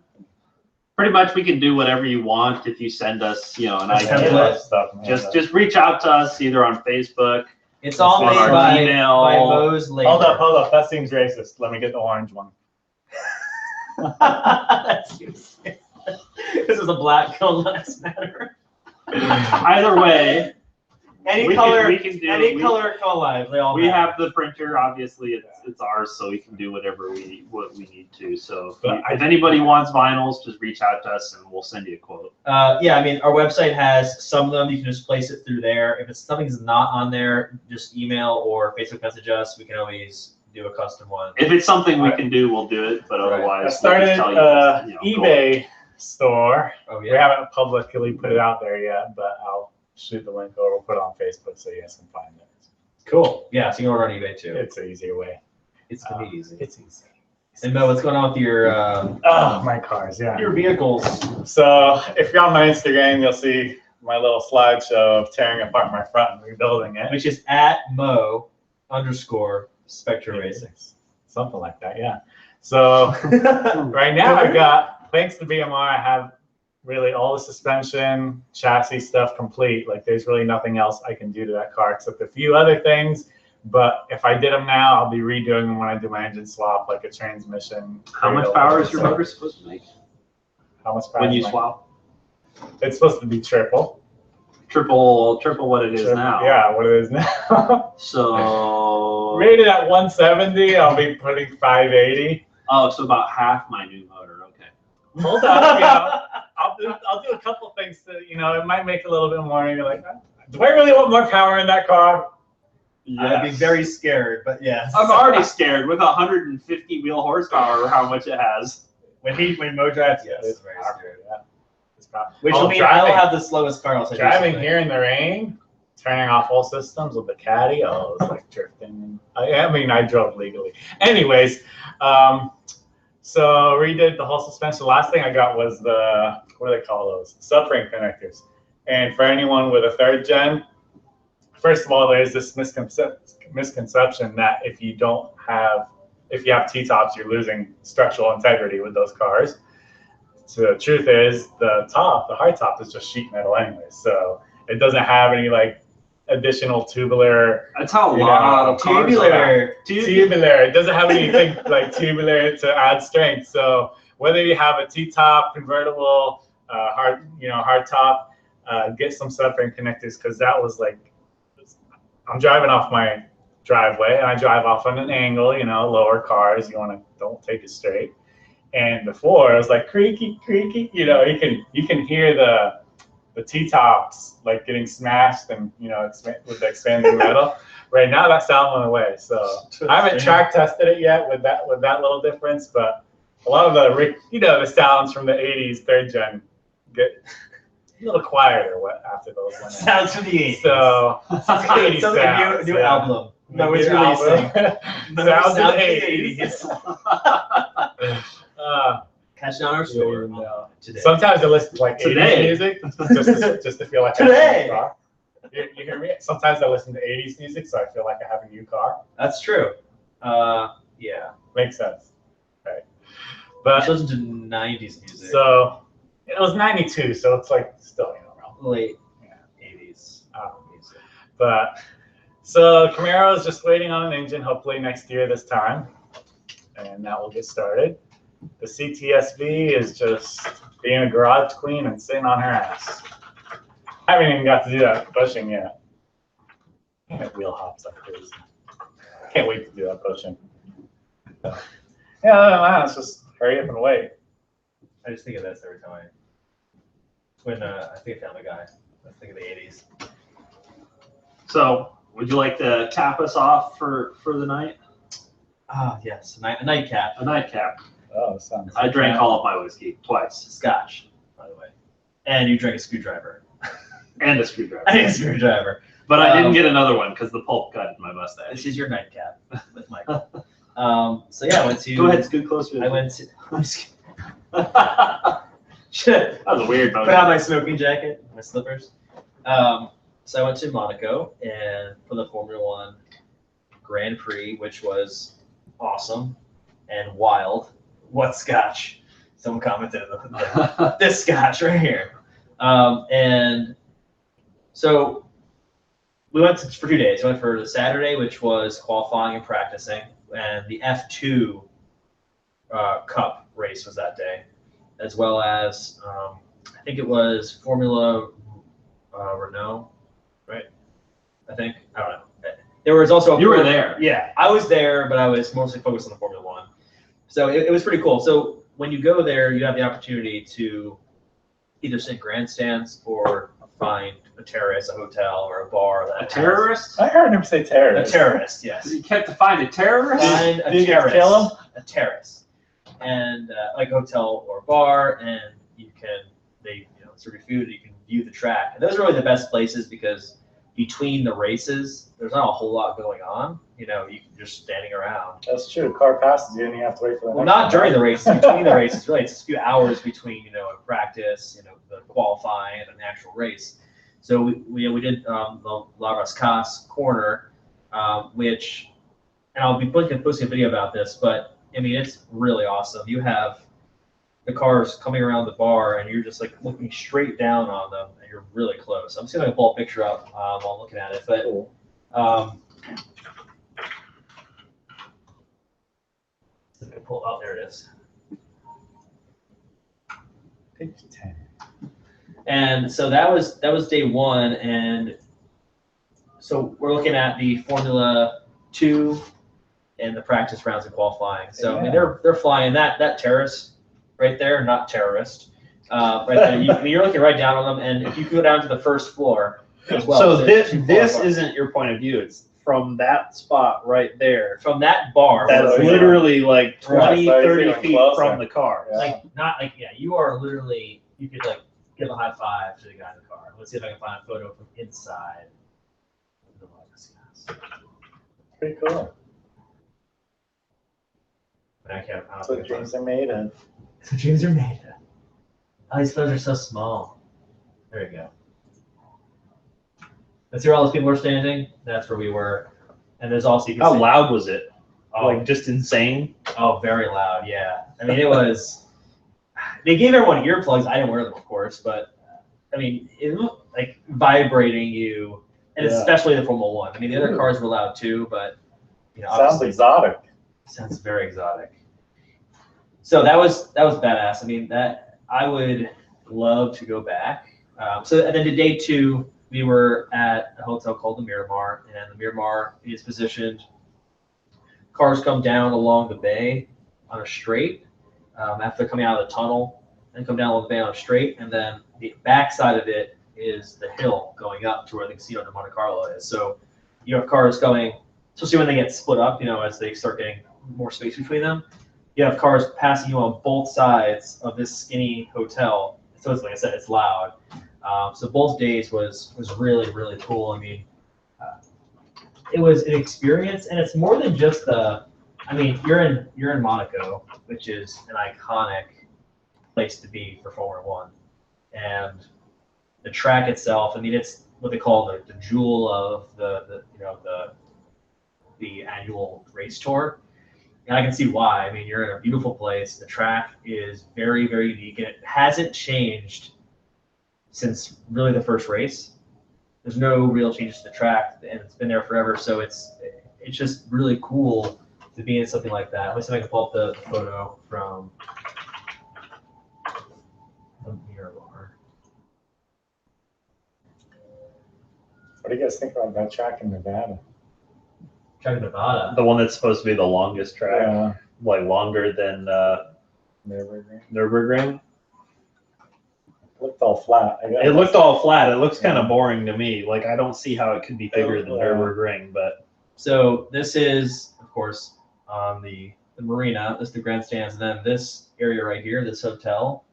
Speaker 2: Pretty much, we can do whatever you want if you send us, an
Speaker 1: Template.
Speaker 2: idea.
Speaker 3: Stuff, man.
Speaker 2: Just reach out to us either on Facebook.
Speaker 1: It's all
Speaker 2: On
Speaker 1: made
Speaker 2: our
Speaker 1: by
Speaker 2: email.
Speaker 1: Mo's labor.
Speaker 3: Hold up. That seems racist. Let me get the orange one.
Speaker 1: That's useless. This is a black cone last matter.
Speaker 2: Either way,
Speaker 1: Any
Speaker 2: we
Speaker 1: color,
Speaker 2: can do.
Speaker 1: any color cone live. They all
Speaker 2: We
Speaker 1: matter.
Speaker 2: have the printer. Obviously, it's ours, so we can do whatever we need to. So
Speaker 3: But
Speaker 2: if anybody wants vinyls, just reach out to us and we'll send you a quote.
Speaker 1: Yeah, I mean, our website has some of them. You can just place it through there. If it's something's not on there, just email or Facebook message us. We can always do a custom one.
Speaker 2: If it's something we can do, we'll do it. But
Speaker 1: Right.
Speaker 2: otherwise,
Speaker 3: I
Speaker 2: we'll just
Speaker 3: started
Speaker 2: tell you, go
Speaker 3: eBay store.
Speaker 1: Oh
Speaker 3: We haven't publicly put it out there yet, but I'll shoot the link over, we'll put it on Facebook so you guys can find it.
Speaker 1: Cool. Yeah, so you can order on eBay too.
Speaker 3: It's an easier way.
Speaker 1: It's gonna be easy.
Speaker 3: It's easy.
Speaker 1: And Mo, what's going on with your
Speaker 3: My cars, yeah.
Speaker 1: your vehicles?
Speaker 3: So if you're on my Instagram, you'll see my little slideshow of tearing apart my front and rebuilding it.
Speaker 1: Which is at Mo_Spectro Racing.
Speaker 3: Something like that, yeah. So right now I've got, thanks to BMR, I have really all the suspension, chassis stuff complete. Like there's really nothing else I can do to that car except a few other things. But if I did them now, I'll be redoing them when I do my engine swap, like a transmission.
Speaker 2: How much power is your motor supposed to make
Speaker 3: How much power?
Speaker 2: when you swap?
Speaker 3: It's supposed to be triple.
Speaker 2: Triple what it is now.
Speaker 3: Yeah, what it is now.
Speaker 2: So
Speaker 3: Rated at 170, I'll be putting 580.
Speaker 2: oh, so about half my new motor. Okay.
Speaker 3: Hold on, I'll do a couple things to, it might make a little bit more. And you're like, do I really want more power in that car?
Speaker 1: I'd be very scared, but yes.
Speaker 2: I'm already scared with 150 wheel horsepower or how much it has.
Speaker 1: When Mo drives, yes.
Speaker 3: It's very scary, yeah.
Speaker 1: Which will mean I'll have the slowest car. I'll say
Speaker 3: driving here in the rain, turning off all systems with the caddy, it was like drifting. I mean, I drove legally. Anyways, so redid the whole suspension. The last thing I got was the, what do they call those? Subframe connectors. And for anyone with a 3rd gen, first of all, there's this misconception that if you have T-tops, you're losing structural integrity with those cars. So the truth is, the hard top is just sheet metal anyway. So it doesn't have any like additional tubular.
Speaker 2: That's how a lot of cars
Speaker 1: tubular.
Speaker 3: Tubular. It doesn't have anything like tubular to add strength. So whether you have a T-top, convertible, hard top, get some subframe connectors, because that was like, I'm driving off my driveway and I drive off on an angle, lower cars, don't take it straight. And before it was like creaky, you can hear the T-tops like getting smashed and with the expanding metal. Right now that sound went away. So I haven't track tested it yet with that little difference, but a lot of the the sounds from the 80s 3rd gen get a little quieter after those went in.
Speaker 1: Sounds from the 80s.
Speaker 3: So 80s sounds,
Speaker 1: new album. No, it's
Speaker 3: New
Speaker 1: releasing.
Speaker 3: Sounds of the 80s.
Speaker 1: Catch it on our store today.
Speaker 3: Sometimes I listen to like 80s music just to feel like I have a new car. You hear me? Sometimes I listen to 80s music so I feel like I have a new car.
Speaker 1: That's true. Yeah.
Speaker 3: Makes sense. Right. But
Speaker 1: listen to 90s music.
Speaker 3: So it was 92, so it's like still around
Speaker 1: late 80s music.
Speaker 3: But so Camaro is just waiting on an engine, hopefully next year this time, and that will get started. The CTSV is just being a garage queen and sitting on her ass. I haven't even got to do that pushing yet. That wheel hops like crazy. Can't wait to do that pushing. So, yeah, other than that, it's just hurry up and wait.
Speaker 1: I just think of this every time I think I found a guy. I think of the 80s.
Speaker 2: So, would you like to cap us off for the night?
Speaker 1: Ah, yes, a nightcap.
Speaker 2: A nightcap.
Speaker 3: Oh, sounds.
Speaker 2: I drank all of my whiskey twice.
Speaker 1: Scotch, by the way. And you drank a screwdriver.
Speaker 2: And a screwdriver.
Speaker 1: I need a screwdriver.
Speaker 2: But I didn't get another one because the pulp got in my mustache.
Speaker 1: This is your nightcap with Michael. So yeah, I went to.
Speaker 2: Go ahead, scoot closer.
Speaker 1: I went to.
Speaker 2: Shit, that was a weird moment.
Speaker 1: Put out my smoking jacket, my slippers. So I went to Monaco and for the Formula One Grand Prix, which was awesome and wild. What scotch? Someone commented this scotch right here. And so we went for 2 days. We went for the Saturday, which was qualifying and practicing, and the F2 Cup race was that day, as well as I think it was Formula Renault, right? I think, I don't know. There was also
Speaker 2: you were there.
Speaker 1: Yeah, I was there, but I was mostly focused on the Formula One. So it was pretty cool. So when you go there, you have the opportunity to either sit in grandstands or find a terrace, a hotel, or a bar.
Speaker 2: A terrorist?
Speaker 3: I heard him say terrorist.
Speaker 1: A terrorist, yes.
Speaker 2: You kept to find a terrorist?
Speaker 1: Find a
Speaker 3: Did you
Speaker 1: terrace.
Speaker 3: kill him?
Speaker 1: A terrace. And like a hotel or a bar, and they serve you food. You view the track. And those are really the best places because between the races, there's not a whole lot going on. You know, you're just standing around.
Speaker 3: That's true. Car passes you and you have to wait for the
Speaker 1: Well,
Speaker 3: next
Speaker 1: not
Speaker 3: one.
Speaker 1: during the races, between the races. Really, it's a few hours between, you know, a practice, you know, the qualifying and an actual race. So we did the La Rascas corner, which, and I'll be posting a video about this, but I mean, it's really awesome. You have the cars coming around the bar and you're just like looking straight down on them and you're really close. I'm seeing if I can pull a picture up while looking at it, but let me pull, oh, there it is.
Speaker 3: Page 10.
Speaker 1: And so that was day one, and so we're looking at the Formula 2 and the practice rounds and qualifying. So I mean, they're flying that terrace right there, not terrorist, right there. You're looking right down on them, and if you go down to the first floor as well.
Speaker 2: So
Speaker 1: there's
Speaker 2: this isn't your point of view. It's from that spot right there.
Speaker 1: from that bar.
Speaker 2: That's
Speaker 3: so
Speaker 2: literally like 20,
Speaker 3: Yeah, so
Speaker 2: 30
Speaker 3: even
Speaker 2: feet
Speaker 3: closer.
Speaker 2: from the car.
Speaker 3: Yeah.
Speaker 1: Like not like you are literally, you could like give a high five to the guy in the car. Let's see if I can find a photo from inside the Rascas.
Speaker 3: Pretty cool.
Speaker 1: I can't. I
Speaker 3: That's
Speaker 1: don't
Speaker 3: what
Speaker 1: think
Speaker 3: dreams are made of.
Speaker 1: That's what dreams are made of. Oh, these photos are so small. There you go. That's where all those people were standing. That's where we were. And there's also, you can
Speaker 2: How
Speaker 1: see,
Speaker 2: loud was it?
Speaker 1: oh,
Speaker 2: Like just insane.
Speaker 1: oh, very loud. Yeah. I mean, it was. They gave everyone earplugs. I didn't wear them, of course, but I mean, it looked like vibrating you, and
Speaker 3: Yeah.
Speaker 1: especially the Formula One. I mean, the other cars were loud too, but you know,
Speaker 3: Sounds
Speaker 1: obviously,
Speaker 3: exotic.
Speaker 1: sounds very exotic. So that was badass. I mean, that I would love to go back. So and then to day two, we were at a hotel called the Miramar, and the Miramar is positioned. Cars come down along the bay on a straight after coming out of the tunnel, and come down along the bay on a straight, and then the back side of it is the hill going up to where the casino de Monte Carlo is. So you have cars going, especially when they get split up, you know, as they start getting more space between them. You have cars passing you on both sides of this skinny hotel. So it's, like I said, it's loud. So both days was really, really cool. I mean, it was an experience, and it's more than just the. I mean, you're in Monaco, which is an iconic place to be for Formula One, and the track itself. I mean, it's what they call the jewel of the annual race tour. And I can see why. I mean, you're in a beautiful place. The track is very, very unique, and it hasn't changed since really the first race. There's no real changes to the track, and it's been there forever. So it's just really cool to be in something like that. Let me see if I can pull up the photo from the Miramar.
Speaker 3: What do you guys think about that track in Nevada?
Speaker 1: Track in Nevada.
Speaker 2: The one that's supposed to be the longest track,
Speaker 3: Yeah.
Speaker 2: like longer than
Speaker 3: Nürburgring.
Speaker 2: Nürburgring.
Speaker 3: Looked all flat.
Speaker 2: It looked all flat. It looks kind of boring to me. Like I don't see how it could be bigger than
Speaker 3: Yeah.
Speaker 2: Nürburgring, but
Speaker 1: So this is, of course, on the marina. This is the grandstands. And then this area right here, this hotel,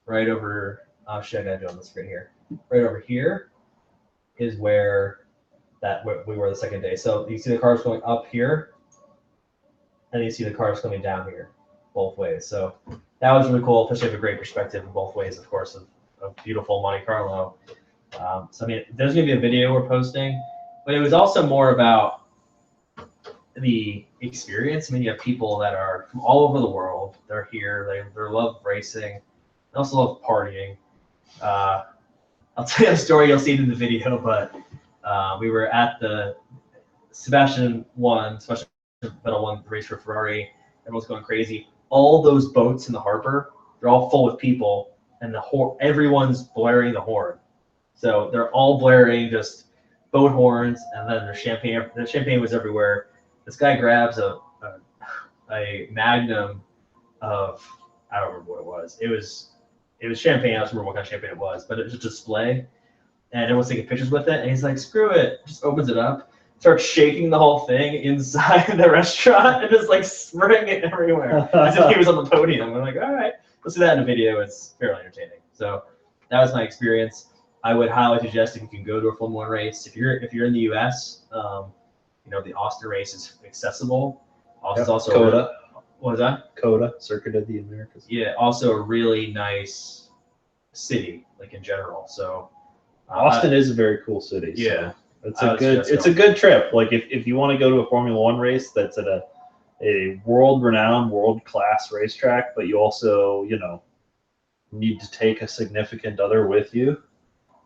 Speaker 1: right over. Oh shit, I gotta do on the screen here. Right over here is where we were the second day. So you see the cars going up here, and you see the cars coming down here, both ways. So that was really cool. Especially have a great perspective in both ways, of course, of beautiful Monte Carlo. So I mean, there's gonna be a video we're posting, but it was also more about the experience. I mean, you have people that are from all over the world. They're here. They love racing. They also love partying. I'll tell you a story. You'll see it in the video, but we were at the Sebastian Vettel won the race for Ferrari. Everyone's going crazy. All those boats in the harbor, they're all full with people, and everyone's blaring the horn. So they're all blaring just boat horns, and then there's champagne. The champagne was everywhere. This guy grabs a magnum of, I don't remember what it was. It was champagne. I don't remember what kind of champagne it was, but it was a display, and everyone's taking pictures with it. And he's like, "Screw it!" Just opens it up, starts shaking the whole thing inside the restaurant, and just like spraying it everywhere as if he was on the podium. I'm like, all right, let's do that in a video. It's fairly entertaining. So that was my experience. I would highly suggest if you can go to a Formula One race. If you're in the U.S., you know, the Austin race is accessible. Austin's also
Speaker 5: Coda.
Speaker 1: What is that?
Speaker 5: Coda, Circuit of the Americas.
Speaker 1: Yeah, also a really nice city, like in general. So
Speaker 5: Austin is a very cool city.
Speaker 1: Yeah,
Speaker 5: so it's a good trip. Like if you want to go to a Formula One race that's at a world-renowned, world-class racetrack, but you also, you know, need to take a significant other with you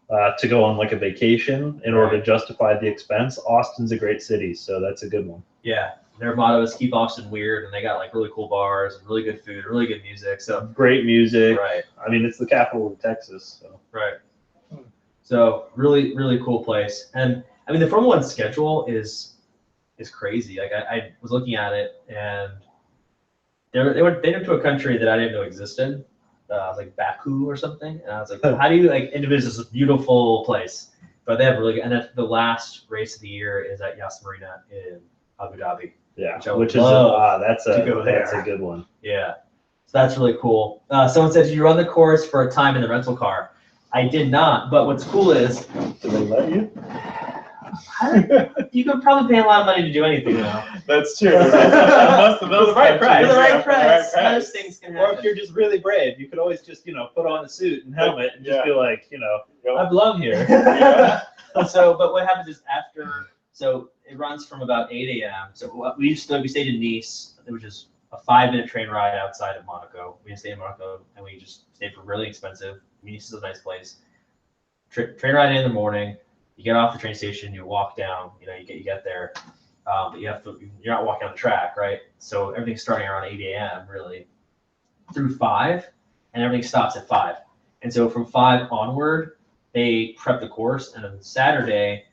Speaker 5: to go on like a vacation in order to justify the expense. Austin's a great city, so that's a good one.
Speaker 1: Yeah. Their motto is keep Austin weird, and they got like really cool bars and really good food, really good music. So
Speaker 5: Great music.
Speaker 1: right,
Speaker 5: I mean, it's the capital of Texas. So.
Speaker 1: right. So really, really cool place. And I mean, the Formula One schedule is crazy. Like I was looking at it, and they went to a country that I didn't know existed, like Baku or something. And I was like, how do you like? And it was this beautiful place, but they have really good. And then the last race of the year is at Yas Marina in Abu Dhabi.
Speaker 5: Yeah,
Speaker 1: which is
Speaker 5: that's a
Speaker 1: there.
Speaker 5: good one.
Speaker 1: Yeah, so that's really cool. Someone said, "Did you run the course for a time in the rental car?" I did not. But what's cool is,
Speaker 3: Did they let you?
Speaker 1: you could probably pay a lot of money to do anything now.
Speaker 3: That's true. Most of those
Speaker 1: For the right price.
Speaker 3: countries,
Speaker 1: For the right
Speaker 3: yeah,
Speaker 1: price.
Speaker 3: for the right
Speaker 1: Most things can
Speaker 5: Or if
Speaker 1: happen.
Speaker 5: you're just really brave, you could always just, you know, put on a suit and helmet and just
Speaker 3: Yeah.
Speaker 5: be like, you know,
Speaker 3: Go.
Speaker 5: I belong here.
Speaker 1: So, but what happens is after, so it runs from about 8 a.m. So we stayed in Nice, which is a 5-minute train ride outside of Monaco. We didn't stay in Monaco, and we just stayed for really expensive. Nice is a nice place. Train ride in the morning. You get off the train station, you walk down. You know, you get there, but you're not walking on the track, right? So everything's starting around 8 a.m. really through 5, and everything stops at 5. And so from 5 onward, they prep the course, and then Saturday,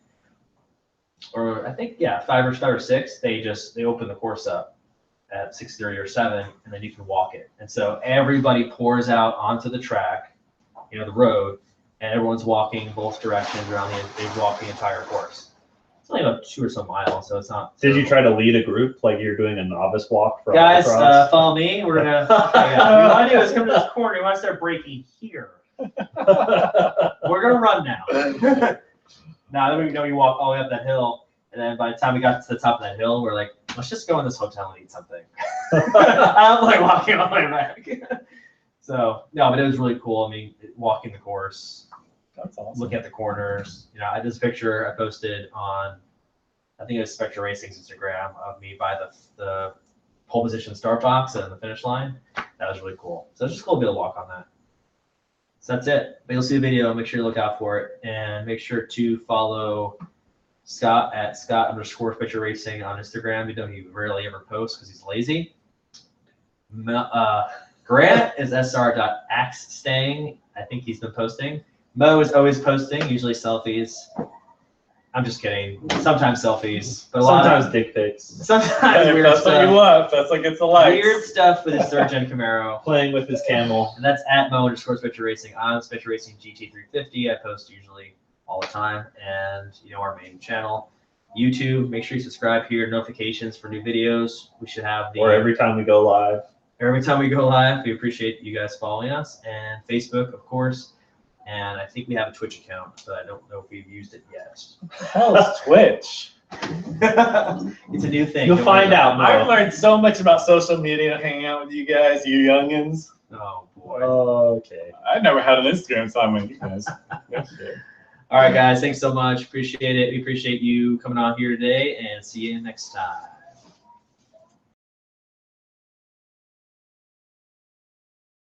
Speaker 1: or I think 5 or 6, they open the course up at 6:30 or 7, and then you can walk it. And so everybody pours out onto the track, you know, the road, and everyone's walking both directions around they walk the entire course. It's only about 2 or so miles, so it's not.
Speaker 5: Did you try to lead a group like you're doing a novice walk for
Speaker 1: Guys,
Speaker 5: Autocross?
Speaker 1: follow me. We're gonna. We want to do is come to this corner. We want to start braking here. We're gonna run now. Now then we walk all the way up that hill, and then by the time we got to the top of that hill, we're like, let's just go in this hotel and eat something. I'm like walking all the way back. So no, but it was really cool. I mean, walking the course,
Speaker 3: That's awesome.
Speaker 1: looking at the corners. You know, I this picture I posted on, I think it was Spectro Racing's Instagram of me by the pole position start box and the finish line. That was really cool. So it's just cool to be able to walk on that. So that's it. But you'll see the video. Make sure you look out for it, and make sure to follow Scott at Scott_Spectro Racing on Instagram. You know he rarely ever posts because he's lazy. Grant is sr.axstang. I think he's been posting. Mo is always posting, usually selfies. I'm just kidding. Sometimes selfies, but
Speaker 5: Sometimes dick pics.
Speaker 1: sometimes
Speaker 3: If
Speaker 1: weird
Speaker 3: that's what you
Speaker 1: stuff.
Speaker 3: want, if that's what gets the likes.
Speaker 1: Weird stuff with his third gen Camaro.
Speaker 5: Playing with his camel.
Speaker 1: And that's at Mo_Spectro Racing on Spectro Racing GT350. I post usually all the time, and you know our main channel, YouTube. Make sure you subscribe here. Notifications for new videos. We should have the
Speaker 5: Or every time we go live.
Speaker 1: every time we go live. We appreciate you guys following us, and Facebook, of course. And I think we have a Twitch account, but I don't know if we've used it yet.
Speaker 3: Hell is Twitch.
Speaker 1: It's a new thing.
Speaker 5: You'll
Speaker 1: Don't
Speaker 5: find
Speaker 1: worry
Speaker 5: out,
Speaker 1: about
Speaker 3: I've learned so much about social media hanging out with you guys, you youngins.
Speaker 1: it. Oh boy.
Speaker 5: Okay.
Speaker 3: I never had an Instagram, so I'm with you guys.
Speaker 1: All right, guys. Thanks so much. Appreciate it. We appreciate you coming on here today, and see you next time.